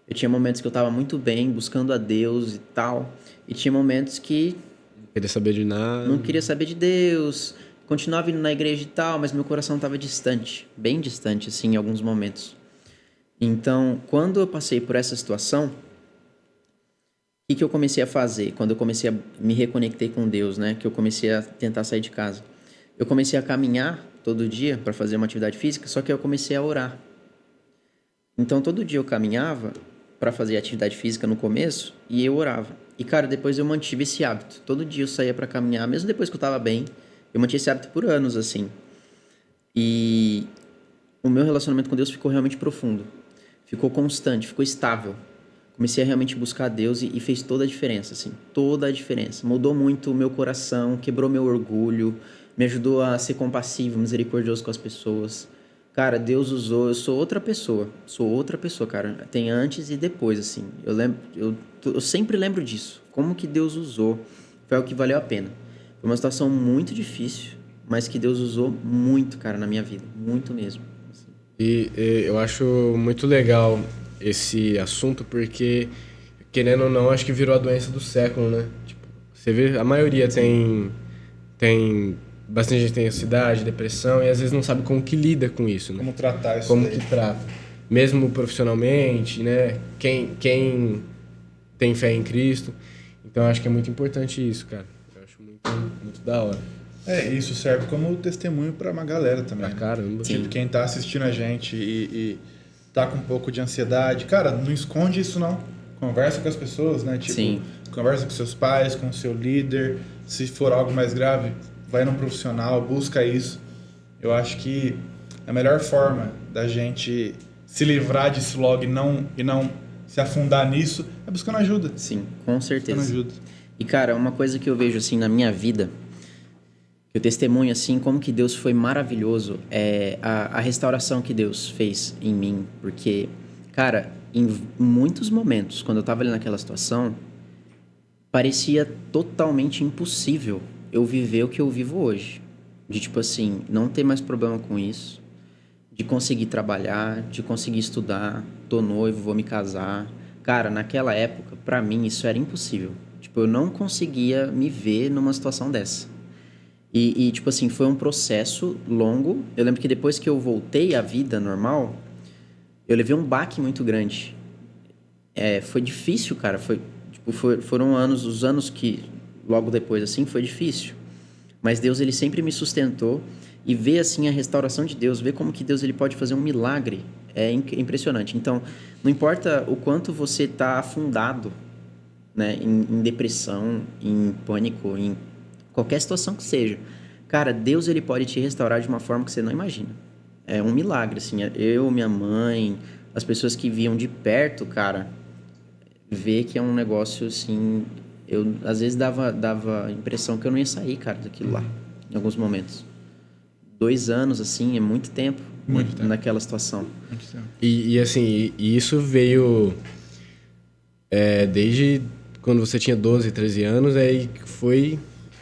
Eu tinha momentos que eu estava muito bem, buscando a Deus e tal. E tinha momentos que Não queria saber de nada. não queria saber de Deus, continuava indo na igreja e tal, mas meu coração estava distante, bem distante, assim, em alguns momentos. Então, quando eu passei por essa situação, o que eu comecei a fazer? Quando eu comecei a me reconectei com Deus, né? Que eu comecei a tentar sair de casa. Eu comecei a caminhar todo dia para fazer uma atividade física, só que eu comecei a orar. Então, todo dia eu caminhava para fazer atividade física no começo e eu orava. E, cara, depois eu mantive esse hábito. Todo dia eu saía para caminhar, mesmo depois que eu estava bem. Eu mantive esse hábito por anos, assim. E o meu relacionamento com Deus ficou realmente profundo. Ficou constante, ficou estável. Comecei a realmente buscar a Deus e fez toda a diferença, assim. Toda a diferença. Mudou muito o meu coração, quebrou meu orgulho, me ajudou a ser compassivo, misericordioso com as pessoas. Cara, Deus usou... Eu sou outra pessoa. Sou outra pessoa, cara. Tem antes e depois, assim. Eu sempre lembro disso. Como que Deus usou. Foi o que valeu a pena. Foi uma situação muito difícil, mas que Deus usou muito, cara, na minha vida. Muito mesmo. Assim. E eu acho muito legal esse assunto, porque, querendo ou não, acho que virou a doença do século, né? Tipo, você vê, a maioria tem bastante gente tem ansiedade, depressão, e às vezes não sabe como que lida com isso, né? Como tratar isso Como daí. que trata. Mesmo profissionalmente, né? Quem tem fé em Cristo. Então, acho que é muito importante isso, cara. Eu acho muito da hora. Isso serve como testemunho pra uma galera também. Pra caramba. Tipo, quem tá assistindo a gente e tá com um pouco de ansiedade, cara, não esconde isso não. Conversa com as pessoas, né? Tipo, Sim. Conversa com seus pais, com o seu líder. Se for algo mais grave, vai num profissional, busca isso. Eu acho que a melhor forma da gente se livrar disso logo e não se afundar nisso é buscando ajuda. Sim, com certeza. Buscando ajuda. E, cara, uma coisa que eu vejo, assim, na minha vida, que eu testemunho, assim, como que Deus foi maravilhoso, é a restauração que Deus fez em mim. Porque, cara, em muitos momentos, quando eu tava ali naquela situação, parecia totalmente impossível eu viver o que eu vivo hoje. De, tipo assim, não ter mais problema com isso, de conseguir trabalhar, de conseguir estudar, tô noivo, vou me casar. Cara, naquela época, pra mim, isso era impossível. Tipo, eu não conseguia me ver numa situação dessa. Tipo assim, foi um processo longo. Eu lembro que depois que eu voltei à vida normal, eu levei um baque muito grande. Foi difícil, cara. Foram os anos que, logo depois, assim, foi difícil. Mas Deus, ele sempre me sustentou. E ver, assim, a restauração de Deus, ver como que Deus ele pode fazer um milagre, é impressionante. Então, não importa o quanto você está afundado, né, em depressão, em pânico, em qualquer situação que seja. Cara, Deus ele pode te restaurar de uma forma que você não imagina. É um milagre, assim. Eu, minha mãe, as pessoas que viam de perto, cara, ver que é um negócio, assim... Eu, às vezes, dava a impressão que eu não ia sair, cara, daquilo lá, em alguns momentos. 2 anos, assim, é muito tempo, naquela situação. Muito tempo. E assim, isso veio desde quando você tinha 12, 13 anos, aí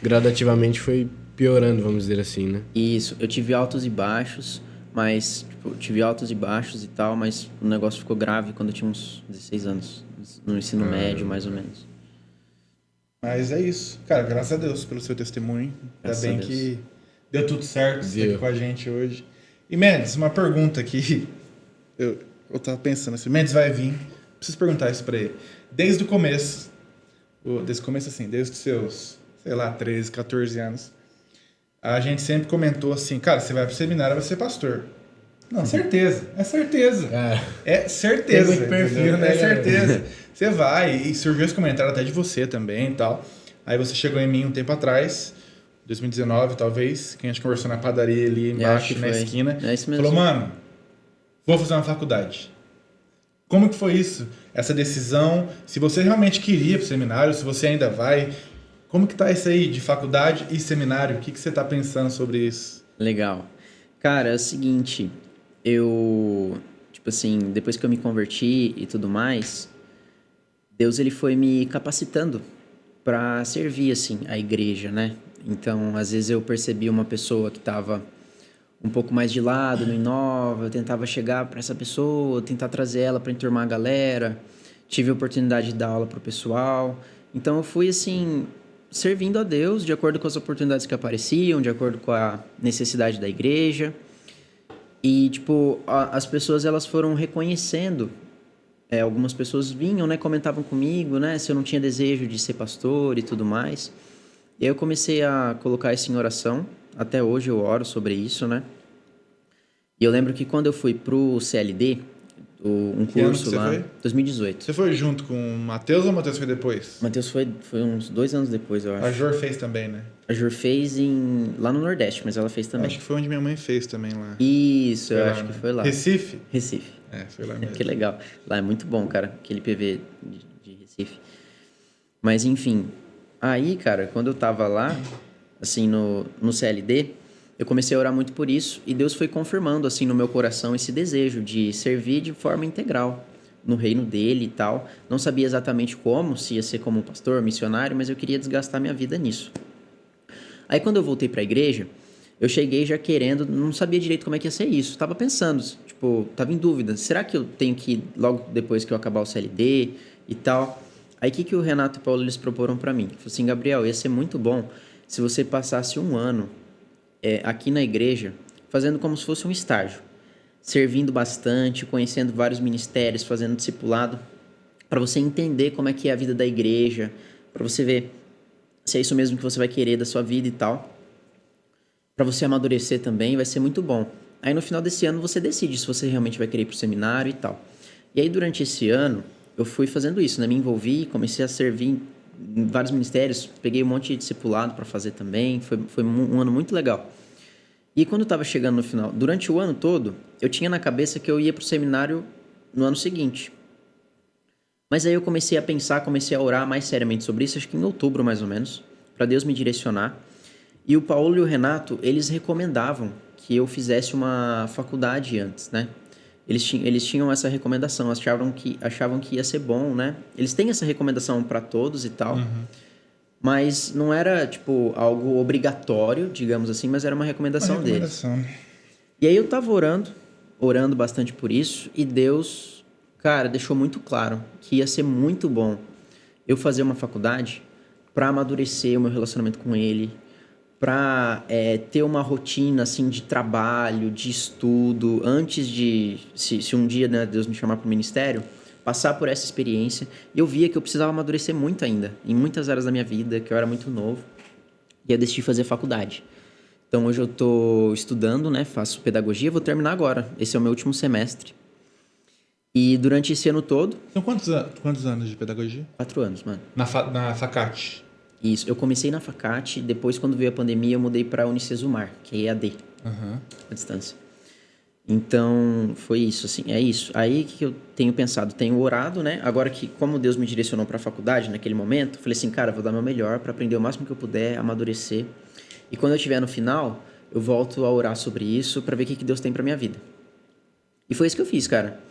gradativamente foi piorando, vamos dizer assim, né? Isso, eu tive altos e baixos, mas, tipo, tive altos e baixos e tal, mas o negócio ficou grave quando eu tinha uns 16 anos, no ensino médio, mais ou menos. Mas é isso. Cara, graças a Deus pelo seu testemunho. Ainda bem que deu tudo certo, você tá aqui com a gente hoje. E Mendes, uma pergunta aqui. Eu tava pensando assim, Mendes vai vir, preciso perguntar isso pra ele. Desde o começo, assim, desde os seus, sei lá, 13, 14 anos, a gente sempre comentou assim, cara, você vai pro seminário, vai ser pastor. Não, certeza, é certeza. É certeza. Tem muito perfil, né? É certeza. Você vai, e surgiu esse comentário até de você também e tal. Aí você chegou em mim um tempo atrás, 2019 talvez, que a gente conversou na padaria ali embaixo, na esquina. É isso mesmo. Falou, mano, vou fazer uma faculdade. Como que foi isso? Essa decisão, se você realmente queria ir pro seminário, se você ainda vai, como que tá isso aí de faculdade e seminário? O que você tá pensando sobre isso? Legal. Cara, é o seguinte, tipo assim, depois que eu me converti e tudo mais, Deus ele foi me capacitando para servir, assim, a igreja, né? Então, às vezes eu percebi uma pessoa que estava um pouco mais de lado, no Inova, eu tentava chegar para essa pessoa, tentar trazer ela para enturmar a galera, tive a oportunidade de dar aula pro pessoal, então eu fui, assim, servindo a Deus de acordo com as oportunidades que apareciam, de acordo com a necessidade da igreja. E, tipo, as pessoas, elas foram reconhecendo. Algumas pessoas vinham, né, comentavam comigo, né, se eu não tinha desejo de ser pastor e tudo mais. E aí eu comecei a colocar isso em oração. Até hoje eu oro sobre isso, né. E eu lembro que quando eu fui pro CLD, um curso lá... Foi? 2018. Você foi junto com o Matheus ou o Matheus foi depois? Matheus foi uns 2 anos depois, eu acho. A Jor fez também, né? A Jor fez lá no Nordeste, mas ela fez também. Acho que foi onde minha mãe fez também lá. Isso, eu acho né? que foi lá. Recife? Recife. Foi lá mesmo. Que legal. Lá é muito bom, cara, aquele PV de Recife. Mas, enfim, aí, cara, quando eu tava lá, assim, no CLD, eu comecei a orar muito por isso e Deus foi confirmando, assim, no meu coração esse desejo de servir de forma integral no reino dele e tal. Não sabia exatamente como, se ia ser como pastor, missionário, mas eu queria desgastar minha vida nisso. Aí, quando eu voltei pra igreja, eu cheguei já querendo, não sabia direito como é que ia ser isso. Tava pensando, tipo, tava em dúvida. Será que eu tenho que ir logo depois que eu acabar o CLD e tal? Aí, o que o Renato e o Paulo, eles proporam pra mim? Falei assim, Gabriel, ia ser muito bom se você passasse 1 ano aqui na igreja, fazendo como se fosse um estágio. Servindo bastante, conhecendo vários ministérios, fazendo discipulado, para você entender como é que é a vida da igreja, para você ver se é isso mesmo que você vai querer da sua vida e tal. Para você amadurecer também, vai ser muito bom. Aí no final desse ano você decide se você realmente vai querer ir pro seminário e tal. E aí durante esse ano, eu fui fazendo isso, né? Me envolvi, comecei a servir em vários ministérios, peguei um monte de discipulado para fazer também, foi um ano muito legal. E quando eu estava chegando no final, durante o ano todo, eu tinha na cabeça que eu ia pro seminário no ano seguinte. Mas aí eu comecei a pensar, comecei a orar mais seriamente sobre isso, acho que em outubro mais ou menos, para Deus me direcionar. E o Paulo e o Renato, eles recomendavam que eu fizesse uma faculdade antes, né? Eles tinham essa recomendação, achavam que ia ser bom, né? Eles têm essa recomendação para todos e tal, mas não era, tipo, algo obrigatório, digamos assim, mas era uma recomendação deles. E aí eu tava orando bastante por isso, e Deus, cara, deixou muito claro que ia ser muito bom eu fazer uma faculdade para amadurecer o meu relacionamento com ele, para ter uma rotina assim de trabalho, de estudo, antes de, se um dia, né, Deus me chamar para o ministério, passar por essa experiência. E eu via que eu precisava amadurecer muito ainda, em muitas áreas da minha vida, que eu era muito novo, e eu decidi fazer faculdade. Então hoje eu estou estudando, né, faço pedagogia, vou terminar agora. Esse é o meu último semestre. E durante esse ano todo... São quantos anos de pedagogia? 4 anos, mano. Na Facate? Isso. Eu comecei na Facate, depois, quando veio a pandemia, eu mudei para Unicesumar, que é EAD, à distância. Então, foi isso, assim, é isso. Aí, o que eu tenho pensado? Tenho orado, né? Agora que, como Deus me direcionou para a faculdade, naquele momento, eu falei assim, cara, vou dar meu melhor para aprender o máximo que eu puder, amadurecer. E quando eu estiver no final, eu volto a orar sobre isso para ver o que Deus tem para minha vida. E foi isso que eu fiz, cara.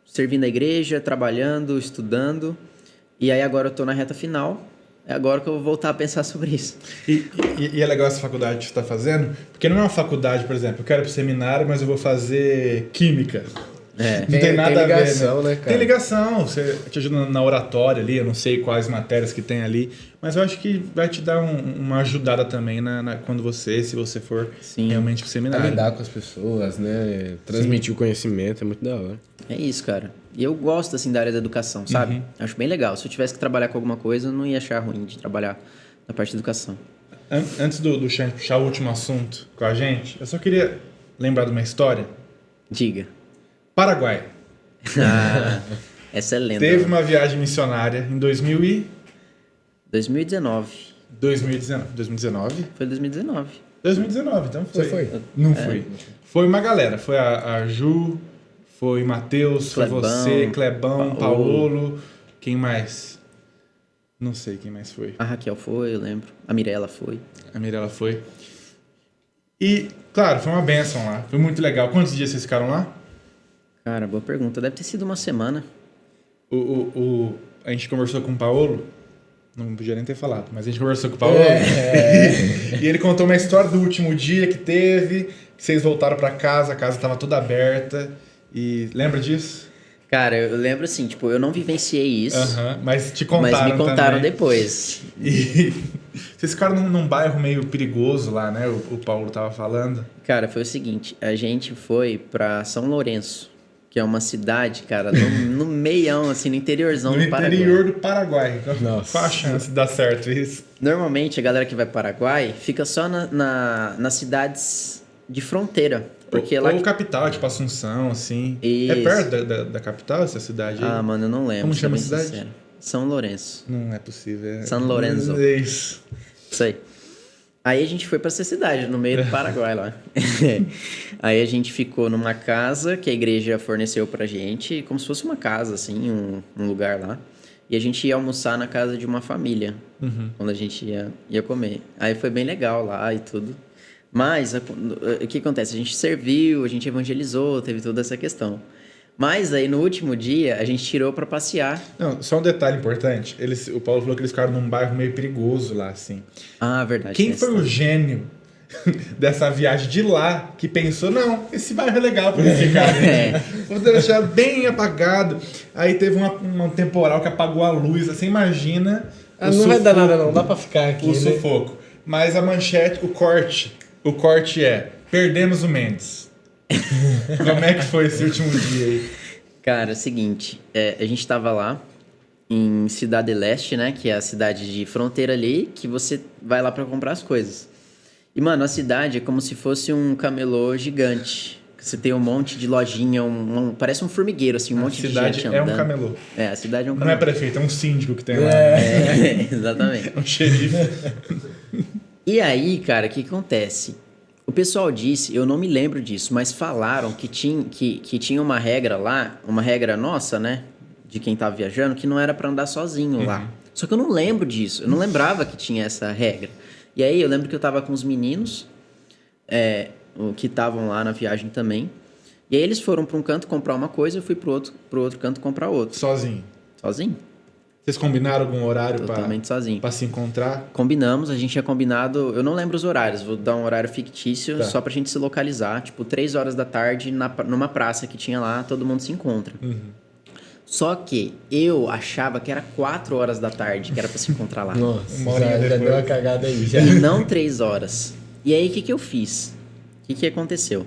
Servindo a igreja, trabalhando, estudando. E aí agora eu tô na reta final. É agora que eu vou voltar a pensar sobre isso. E é legal essa faculdade que você está fazendo, porque não é uma faculdade, por exemplo, eu quero ir pro seminário, mas eu vou fazer química. Não tem nada ligação, a ver, né? cara? Tem ligação, você te ajuda na oratória ali, eu não sei quais matérias que tem ali, mas eu acho que vai te dar uma ajudada também quando se você for realmente pro A seminário. lidar com as pessoas, né? Transmitir o conhecimento é muito da hora. É isso, cara. E eu gosto, assim, da área da educação, sabe? Acho bem legal. Se eu tivesse que trabalhar com alguma coisa, eu não ia achar ruim de trabalhar na parte de educação. Antes do Xande puxar o último assunto com a gente, eu só queria lembrar de uma história. Diga. Paraguai. Essa é lenda. Teve uma viagem missionária em 2019. 2019. Foi 2019. 2019, então foi. Você foi? Não fui. Foi uma galera. Foi a Ju, foi Matheus, foi Clebão, você, Clebão, Paolo. Quem mais? Não sei quem mais foi. A Raquel foi, eu lembro. A Mirella foi. A Mirella foi. E, claro, foi uma bênção lá. Foi muito legal. Quantos dias vocês ficaram lá? Cara, boa pergunta. Deve ter sido uma semana. A gente conversou com o Paolo. Não podia nem ter falado, mas a gente conversou com o Paolo. E ele contou uma história do último dia que teve, que vocês voltaram pra casa, a casa estava toda aberta. E lembra disso? Cara, eu lembro assim, tipo, eu não vivenciei isso. Mas te contaram Mas me contaram também. depois. E vocês ficaram num bairro meio perigoso lá, né? O Paulo tava falando. Cara, foi o seguinte, a gente foi pra São Lourenço, que é uma cidade, cara, no meião, assim, no interiorzão do Paraguai. No interior do Paraguai. Nossa. Qual a chance de dar certo isso? Normalmente, a galera que vai para o Paraguai fica só nas cidades de fronteira. Porque lá ou capital, tipo Assunção, assim. Isso. É perto da capital, essa cidade aí? Ah, mano, eu não lembro. Como chama a sou bem cidade? sincero. São Lourenço. Não é possível. San Lorenzo. É isso. Isso aí. Aí a gente foi pra essa cidade, no meio do Paraguai lá. Aí a gente ficou numa casa que a igreja forneceu pra gente, como se fosse uma casa, assim, um lugar lá. E a gente ia almoçar na casa de uma família, quando a gente ia comer. Aí foi bem legal lá e tudo. Mas o que acontece? A gente serviu, a gente evangelizou, teve toda essa questão. Mas aí no último dia a gente tirou pra passear. Não, só um detalhe importante. O Paulo falou que eles ficaram num bairro meio perigoso lá, assim. Ah, verdade. Quem foi o gênio dessa viagem de lá que pensou, não, esse bairro é legal pra eles ficarem. Vou deixar bem apagado. Aí teve um temporal que apagou a luz. Você imagina não vai dar nada não, dá pra ficar aqui, o né? sufoco. Mas a manchete, o corte é: perdemos o Mendes. Como é que foi esse último dia aí? Cara, é o seguinte, a gente tava lá em Cidade Leste, né? Que é a cidade de fronteira ali, que você vai lá pra comprar as coisas. E, mano, a cidade é como se fosse um camelô gigante. Você tem um monte de lojinha, parece um formigueiro, assim, um monte de gente andando. A cidade é um camelô. A cidade é um Não camelô. é prefeito, é um síndico que tem lá. Exatamente. É um xerife. E aí, cara, o que acontece? O pessoal disse, eu não me lembro disso, mas falaram que tinha uma regra lá, uma regra nossa, né? De quem tava viajando, que não era pra andar sozinho lá. Só que eu não lembro disso, eu não lembrava que tinha essa regra. E aí eu lembro que eu tava com os meninos, que estavam lá na viagem também. E aí eles foram pra um canto comprar uma coisa, eu fui pro outro canto comprar outro. Sozinho. Sozinho? Vocês combinaram algum horário Totalmente sozinho. pra se encontrar? Combinamos, a gente tinha combinado, eu não lembro os horários, vou dar um horário fictício só pra gente se localizar. Tipo, 3 horas da tarde, numa praça que tinha lá, todo mundo se encontra. Só que eu achava que era 4 horas da tarde que era pra se encontrar lá. Nossa, Uma horinha já depois. deu uma cagada aí. Já. E não 3 horas. E aí, o que eu fiz? O que aconteceu?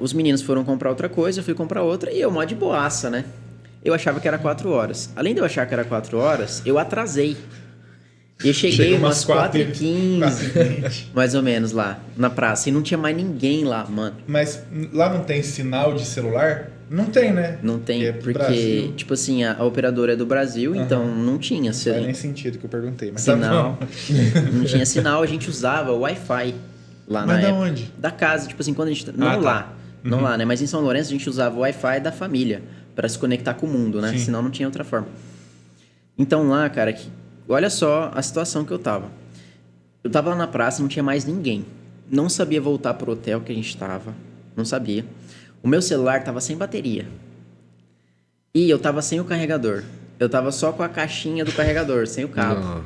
Os meninos foram comprar outra coisa, eu fui comprar outra e eu, mó de boaça, né? Eu achava que era 4 horas. Além de eu achar que era 4 horas, eu atrasei. E eu cheguei umas 4h15, mais ou menos, lá na praça. E não tinha mais ninguém lá, mano. Mas lá não tem sinal de celular? Não tem, né? Não tem, É pro porque, Brasil. tipo assim, a operadora é do Brasil, então não tinha Não faz nem sentido que eu perguntei, mas sinal. tá bom. Não tinha sinal, a gente usava o Wi-Fi lá Mas na da época. onde? Da casa, tipo assim, quando a gente... Não tá. lá, não lá, né? Mas em São Lourenço a gente usava o Wi-Fi da família pra se conectar com o mundo, né? Sim. Senão não tinha outra forma. Então lá, cara, olha só a situação que eu tava. Eu tava lá na praça, não tinha mais ninguém. Não sabia voltar pro hotel que a gente tava. Não sabia. O meu celular tava sem bateria. E eu tava sem o carregador. Eu tava só com a caixinha do carregador, sem o cabo. Não.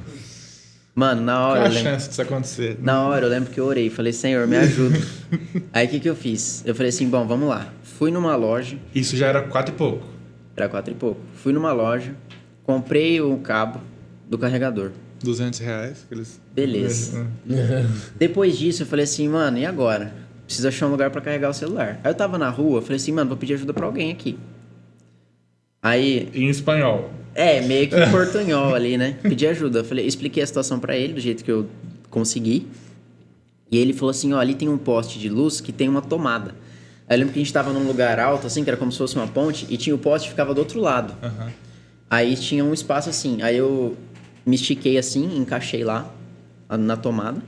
Mano, na hora... Qual a eu lembro- chance disso acontecer? Na hora eu lembro que eu orei, falei, Senhor, me ajuda. Aí o que eu fiz? Eu falei assim, bom, vamos lá. Fui numa loja, Isso já era 4 e pouco. era 4 e pouco. Fui numa loja, comprei o cabo do carregador. R$200. Aqueles... Beleza. Depois disso eu falei assim, mano, e agora? Preciso achar um lugar pra carregar o celular. Aí eu tava na rua, falei assim, mano, vou pedir ajuda pra alguém aqui. Aí, Em espanhol. meio que em portunhol ali, né? Pedi ajuda. Eu falei, expliquei a situação pra ele do jeito que eu consegui. E ele falou assim, ó, ali tem um poste de luz que tem uma tomada. Aí eu lembro que a gente tava num lugar alto, assim, que era como se fosse uma ponte, e tinha o poste que ficava do outro lado. Aí tinha um espaço assim. Aí eu me estiquei assim, encaixei lá na tomada.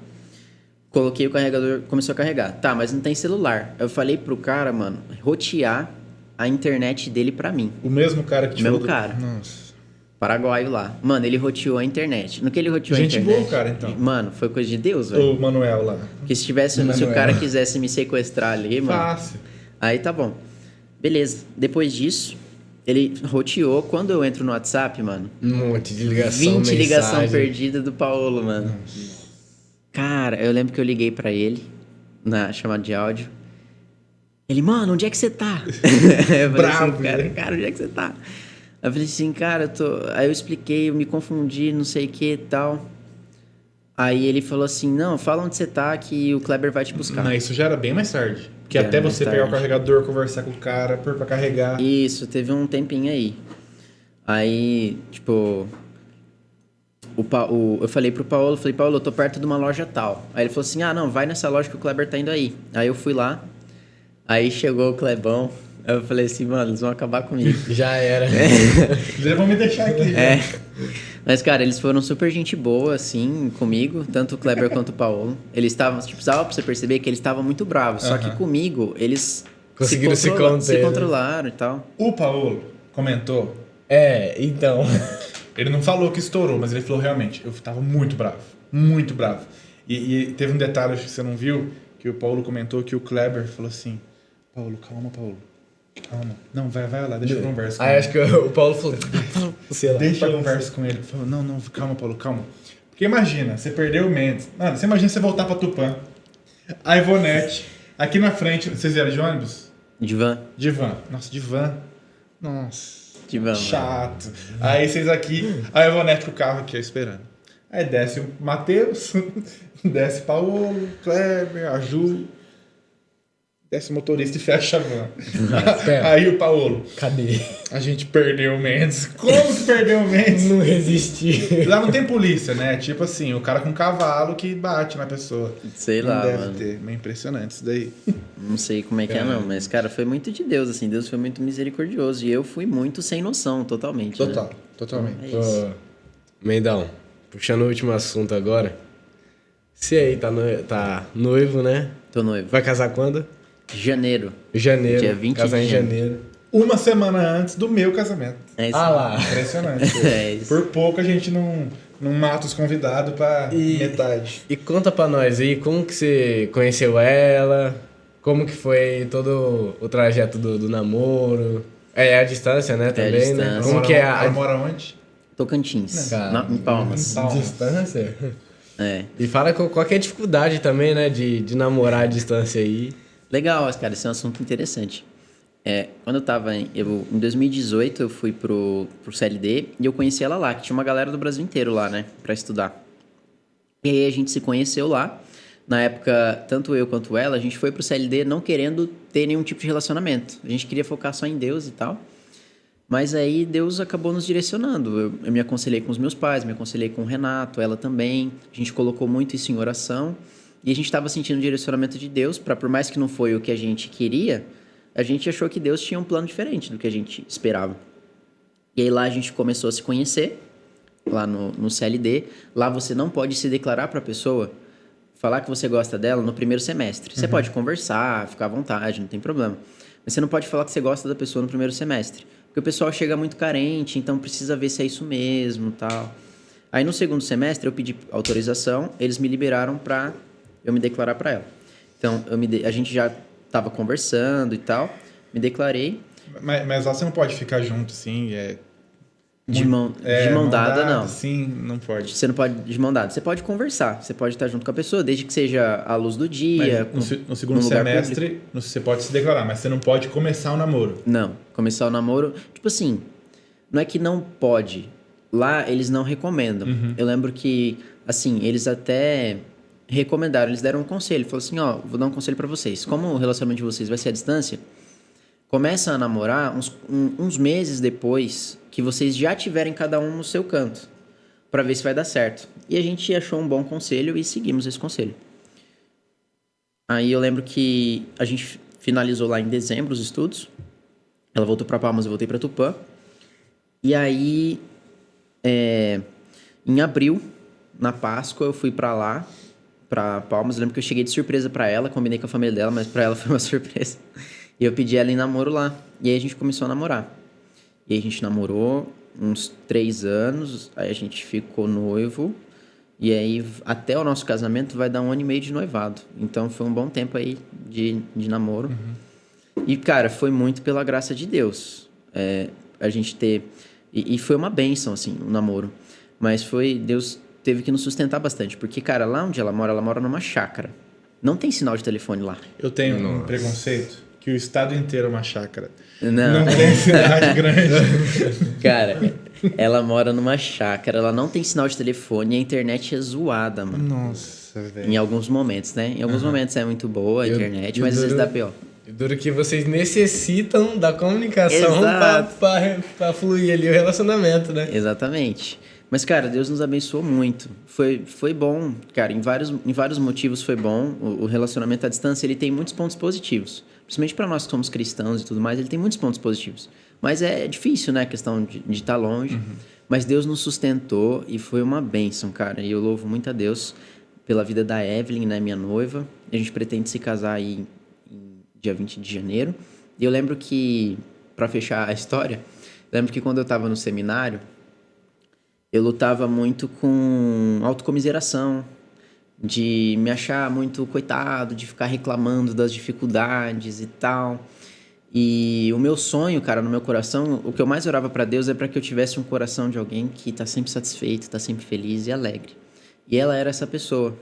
Coloquei o carregador, começou a carregar. Tá, mas não tem celular. Eu falei pro cara, mano, rotear a internet dele pra mim. O mesmo cara que te Mesmo falou... cara. Nossa. Paraguaio lá. Mano, ele roteou a internet. No que ele roteou Gente a internet... boa, cara, então. Mano, foi coisa de Deus, velho. O Manuel lá. Porque se o cara quisesse me sequestrar ali, mano... Fácil. Aí tá bom. Beleza. Depois disso, ele roteou. Quando eu entro no WhatsApp, mano... Um monte de ligação, 20 mensagem. ligação perdida do Paulo, mano. Cara, eu lembro que eu liguei pra ele na chamada de áudio. Ele, mano, onde é que você tá? Eu falei Bravo, assim, né? cara, onde é que você tá? Eu falei assim, cara, eu tô... Aí eu expliquei, eu me confundi, não sei o que e tal. Aí ele falou assim, não, fala onde você tá que o Kleber vai te buscar. Mas isso já era bem mais tarde. Porque Já até era mais você pegar o tarde. carregador, conversar com o cara, pôr pra carregar. Isso, teve um tempinho aí. Aí, tipo... eu falei pro Paulo, Paulo, eu tô perto de uma loja tal. Aí ele falou assim, não, vai nessa loja que o Kleber tá indo aí. Aí eu fui lá, aí chegou o Clebão, aí eu falei assim, mano, eles vão acabar comigo. Já era. Já vão me deixar aqui. Mas, cara, eles foram super gente boa, assim, comigo, tanto o Kleber quanto o Paulo. Eles estavam, tipo, precisava pra você perceber que eles estavam muito bravos. Só que comigo, eles Conseguiram se se conter, né? controlaram e tal. O Paulo comentou, Então. ele não falou que estourou, mas ele falou realmente, eu tava muito bravo. Muito bravo. E teve um detalhe acho que você não viu, que o Paulo comentou que o Kleber falou assim, Paulo, calma, Paulo. Calma. Não, vai lá, deixa eu conversar com Aí ele. acho que o Paulo falou. Sei lá. Deixa eu conversar com ele. Ele falou, não, calma, Paulo, calma. Porque imagina, você perdeu o Mendes. Mano, você imagina você voltar pra Tupã. A Ivonete, aqui na frente, vocês vieram de ônibus? De van. De van. Nossa, de van. Nossa. De van, mano. Chato. Aí vocês aqui, a Ivonete com o carro aqui, ó, esperando. Aí desce o Matheus, desce o Paulo, Kleber, a Ju, desce o motorista e fecha a van. Pera. Aí o Paulo, Cadê? a gente perdeu o Mendes. Como que perdeu o Mendes? Não resisti. Lá não tem polícia, né? Tipo assim, o cara com cavalo que bate na pessoa. Sei Não lá, deve mano. ter. Meio impressionante isso daí. Não sei como é que é, não. Mas, cara, foi muito de Deus, assim. Deus foi muito misericordioso. E eu fui muito sem noção, totalmente. Né? Totalmente. É isso. Ô, Mendão, puxando o último assunto agora. Você aí tá noivo, né? Tô noivo. Vai casar quando? Janeiro. Janeiro. Dia 20 Casar de em janeiro. Uma semana antes do meu casamento. É isso. Ah lá. Impressionante. É isso. Por pouco a gente não mata os convidados pra metade. E conta pra nós aí, como que você conheceu ela? Como que foi todo o trajeto do namoro? É a distância, né, também, distância. né? Ela Como mora- que é Ela a mora onde? Tocantins. Cara, Em Palmas. Palmas. distância? É. E fala qual que é a dificuldade também, né, de namorar à distância aí. Legal, cara. Esse é um assunto interessante. Quando eu tava em 2018, eu fui pro CLD e eu conheci ela lá, que tinha uma galera do Brasil inteiro lá, né, pra estudar. E aí a gente se conheceu lá. Na época, tanto eu quanto ela, a gente foi pro CLD não querendo ter nenhum tipo de relacionamento. A gente queria focar só em Deus e tal. Mas aí Deus acabou nos direcionando. Eu me aconselhei com os meus pais, me aconselhei com o Renato, ela também. A gente colocou muito isso em oração. E a gente estava sentindo o direcionamento de Deus, por mais que não foi o que a gente queria, a gente achou que Deus tinha um plano diferente do que a gente esperava. E aí lá a gente começou a se conhecer, lá no CLD. Lá você não pode se declarar para a pessoa, falar que você gosta dela no primeiro semestre. Você pode conversar, ficar à vontade, não tem problema. Mas você não pode falar que você gosta da pessoa no primeiro semestre. Porque o pessoal chega muito carente, então precisa ver se é isso mesmo, tal. Aí no segundo semestre eu pedi autorização, eles me liberaram para eu me declarar para ela. Então a gente já estava conversando e tal, me declarei. Mas lá você não pode ficar junto, assim, De mão dada, não. Sim, não pode. Você não pode de mão dada. Você pode conversar, você pode estar junto com a pessoa, desde que seja à luz do dia. Mas no segundo semestre, você pode se declarar, mas você não pode começar o namoro. Não, começar o namoro... Tipo assim, não é que não pode. Lá, eles não recomendam. Eu lembro que, assim, eles até recomendaram, eles deram um conselho. Falaram assim, ó, vou dar um conselho pra vocês. Como o relacionamento de vocês vai ser à distância, começa a namorar uns meses depois que vocês já tiverem cada um no seu canto, pra ver se vai dar certo. E a gente achou um bom conselho e seguimos esse conselho. Aí eu lembro que a gente finalizou lá em dezembro os estudos. Ela voltou pra Palmas, eu voltei pra Tupã. E aí, em abril, na Páscoa, eu fui pra lá, pra Palmas. Eu lembro que eu cheguei de surpresa pra ela, combinei com a família dela, mas pra ela foi uma surpresa. E eu pedi ela em namoro lá. E aí a gente começou a namorar. E aí a gente namorou uns 3 anos, aí a gente ficou noivo. E aí até o nosso casamento vai dar 1 ano e meio de noivado. Então foi um bom tempo aí de namoro. E, cara, foi muito pela graça de Deus. A gente ter... E foi uma bênção, assim, o namoro. Mas Deus teve que nos sustentar bastante. Porque, cara, lá onde ela mora numa chácara. Não tem sinal de telefone lá. Eu tenho um preconceito que o estado inteiro é uma chácara. Não tem cidade grande. Cara, ela mora numa chácara, ela não tem sinal de telefone e a internet é zoada, mano. Nossa, velho. Em alguns momentos, né? Em alguns momentos é muito boa a internet, mas às vezes dá pior. Duro que vocês necessitam da comunicação Exato. pra fluir ali o relacionamento, né? Exatamente. Mas, cara, Deus nos abençoou muito. Foi bom, cara, em vários motivos foi bom. O relacionamento à distância, ele tem muitos pontos positivos. Principalmente para nós que somos cristãos e tudo mais, ele tem muitos pontos positivos. Mas é difícil, né, a questão de estar longe. Mas Deus nos sustentou e foi uma bênção, cara. E eu louvo muito a Deus pela vida da Evelyn, né, minha noiva. A gente pretende se casar aí em dia 20 de janeiro. E eu lembro que, para fechar a história, lembro que quando eu estava no seminário, eu lutava muito com autocomiseração, de me achar muito coitado, de ficar reclamando das dificuldades e tal. E o meu sonho, cara, no meu coração, o que eu mais orava para Deus é para que eu tivesse um coração de alguém que tá sempre satisfeito, tá sempre feliz e alegre. E ela era essa pessoa.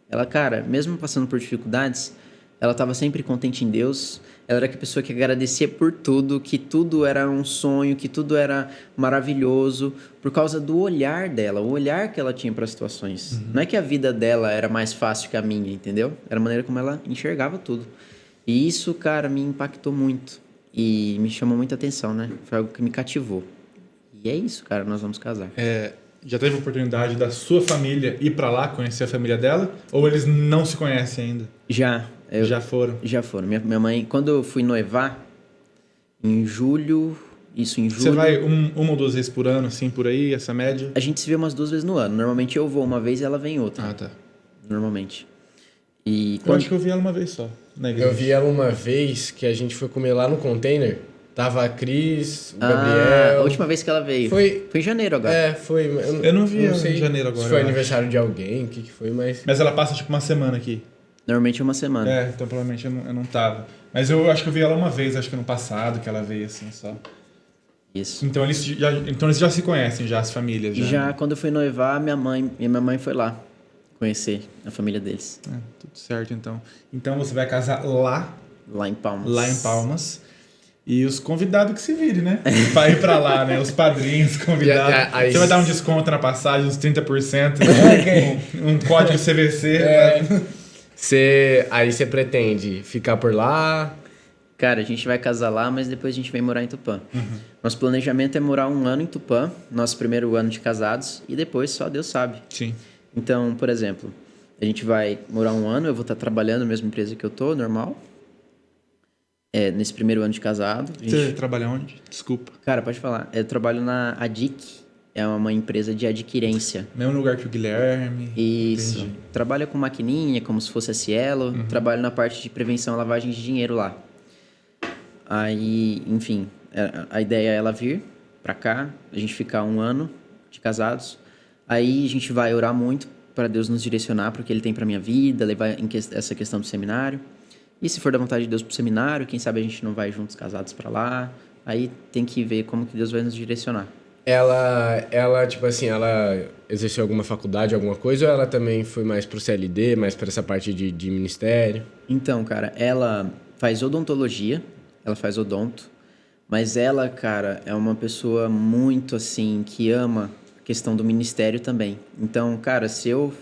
Ela, cara, mesmo passando por dificuldades, ela tava sempre contente em Deus. Ela era a pessoa que agradecia por tudo, que tudo era um sonho, que tudo era maravilhoso, por causa do olhar dela, o olhar que ela tinha para as situações. Não é que a vida dela era mais fácil que a minha, entendeu? Era a maneira como ela enxergava tudo. E isso, cara, me impactou muito e me chamou muita atenção, né? Foi algo que me cativou. E é isso, cara, nós vamos casar. Já teve a oportunidade da sua família ir pra lá, conhecer a família dela? Ou eles não se conhecem ainda? Já foram. Já foram. Minha mãe, quando eu fui noivar, em julho... Você vai uma ou 2 vezes por ano, assim, por aí, essa média? A gente se vê umas 2 vezes no ano. Normalmente eu vou uma vez e ela vem outra. Ah, tá. Normalmente. E eu acho que eu vi ela uma vez só, na igreja. Eu vi ela uma vez que a gente foi comer lá no container. Tava a Cris, o Gabriel... A última vez que ela veio. Foi em janeiro agora. Foi. Eu não vi ela em janeiro agora. Se foi aniversário de alguém, o que foi, mas... Mas ela passa, tipo, uma semana aqui. Normalmente é uma semana. Então provavelmente eu não tava. Mas eu acho que eu vi ela uma vez, acho que no passado, que ela veio assim só. Isso. Então eles já se conhecem, já as famílias. Já quando eu fui noivar, minha mãe foi lá conhecer a família deles. Tudo certo, então. Então você vai casar lá em Palmas. Lá em Palmas. E os convidados que se virem, né? Pra ir pra lá, né? Os padrinhos, convidados. Você vai dar um desconto na passagem, uns 30%. um código CVC. Aí você pretende ficar por lá? Cara, a gente vai casar lá, mas depois a gente vem morar em Tupã. Nosso planejamento é morar 1 ano em Tupã, nosso primeiro ano de casados, e depois só Deus sabe. Sim. Então, por exemplo, a gente vai morar 1 ano, eu vou estar trabalhando na mesma empresa que eu tô, normal. Nesse primeiro ano de casado. Você trabalha onde? Desculpa. Cara, pode falar. Eu trabalho na ADIC, é uma empresa de adquirência. Mesmo lugar que o Guilherme. Isso. Entendi. Trabalho com maquininha, como se fosse a Cielo. Trabalho na parte de prevenção e lavagem de dinheiro lá. Aí, enfim, a ideia é ela vir pra cá, a gente ficar 1 ano de casados. Aí a gente vai orar muito para Deus nos direcionar para o que Ele tem para minha vida, levar essa questão do seminário. E se for da vontade de Deus pro seminário, quem sabe a gente não vai juntos casados para lá. Aí tem que ver como que Deus vai nos direcionar. Ela, tipo assim, ela exerceu alguma faculdade, alguma coisa, ou ela também foi mais pro CLD, mais para essa parte de ministério? Então, cara, ela faz odontologia, ela faz odonto, mas ela, cara, é uma pessoa muito, assim, que ama a questão do ministério também. Então, cara, se eu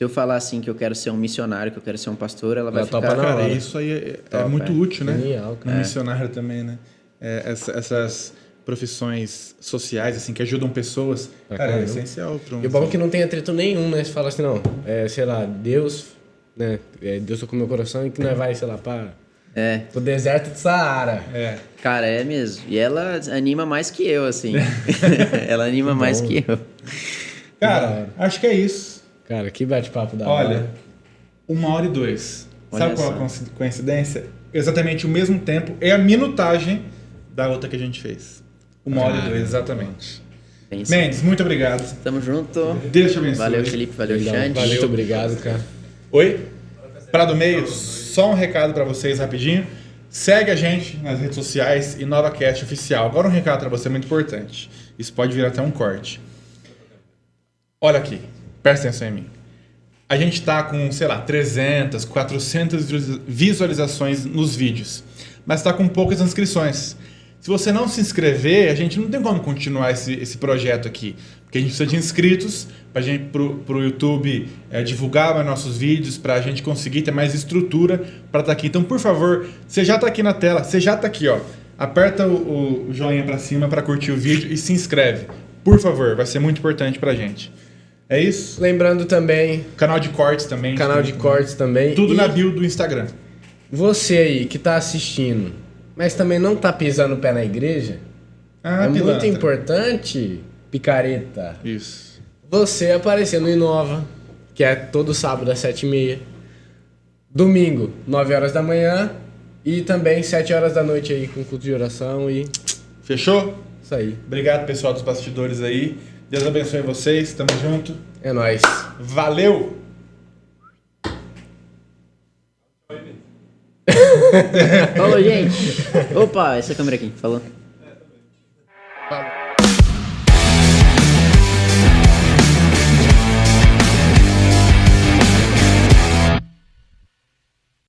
falar assim que eu quero ser um missionário, que eu quero ser um pastor, ela vai ficar... Cara, isso aí é muito útil, né? Genial, cara. Um missionário também, né? Essas profissões sociais, assim, que ajudam pessoas, cara, é essencial. E o bom é que não tem atrito nenhum, né? Você fala assim, não, sei lá, Deus, né? Deus tocou meu coração e que nós vai, sei lá, pro deserto de Saara. Cara, é mesmo. E ela anima mais que eu, assim. Ela anima mais que eu. Cara, acho que é isso. Cara, que bate-papo da Olha, 1h02. Sabe qual é a coincidência? Exatamente o mesmo tempo. É a minutagem da outra que a gente fez. 1h02, exatamente. Mendes, muito obrigado. Tamo junto. Deus te abençoe. Valeu, Felipe. Valeu, Xande. Muito obrigado, cara. Oi? Pra do meio, só um recado pra vocês rapidinho. Segue a gente nas redes sociais e NovaCast Oficial. Agora um recado pra você muito importante. Isso pode vir até um corte. Olha aqui. Presta atenção em mim. A gente tá com, sei lá, 300, 400 visualizações nos vídeos. Mas tá com poucas inscrições. Se você não se inscrever, a gente não tem como continuar esse projeto aqui. Porque a gente precisa de inscritos pro YouTube divulgar mais nossos vídeos, pra gente conseguir ter mais estrutura para estar aqui. Então, por favor, você já tá aqui na tela, você já tá aqui, ó. Aperta o joinha para cima para curtir o vídeo e se inscreve. Por favor, vai ser muito importante pra gente. É isso? Lembrando também... Canal de cortes também. Tudo na bio do Instagram. Você aí que tá assistindo, mas também não tá pisando o pé na igreja, é muito importante, picareta, isso, você aparecer no Inova, que é todo sábado às 7h30, domingo, 9h da manhã e também 7h da noite aí com culto de oração e... Fechou? Isso aí. Obrigado, pessoal dos bastidores aí. Deus abençoe vocês, tamo junto. É nóis. Valeu! Falou, gente. Opa, essa câmera aqui. Falou.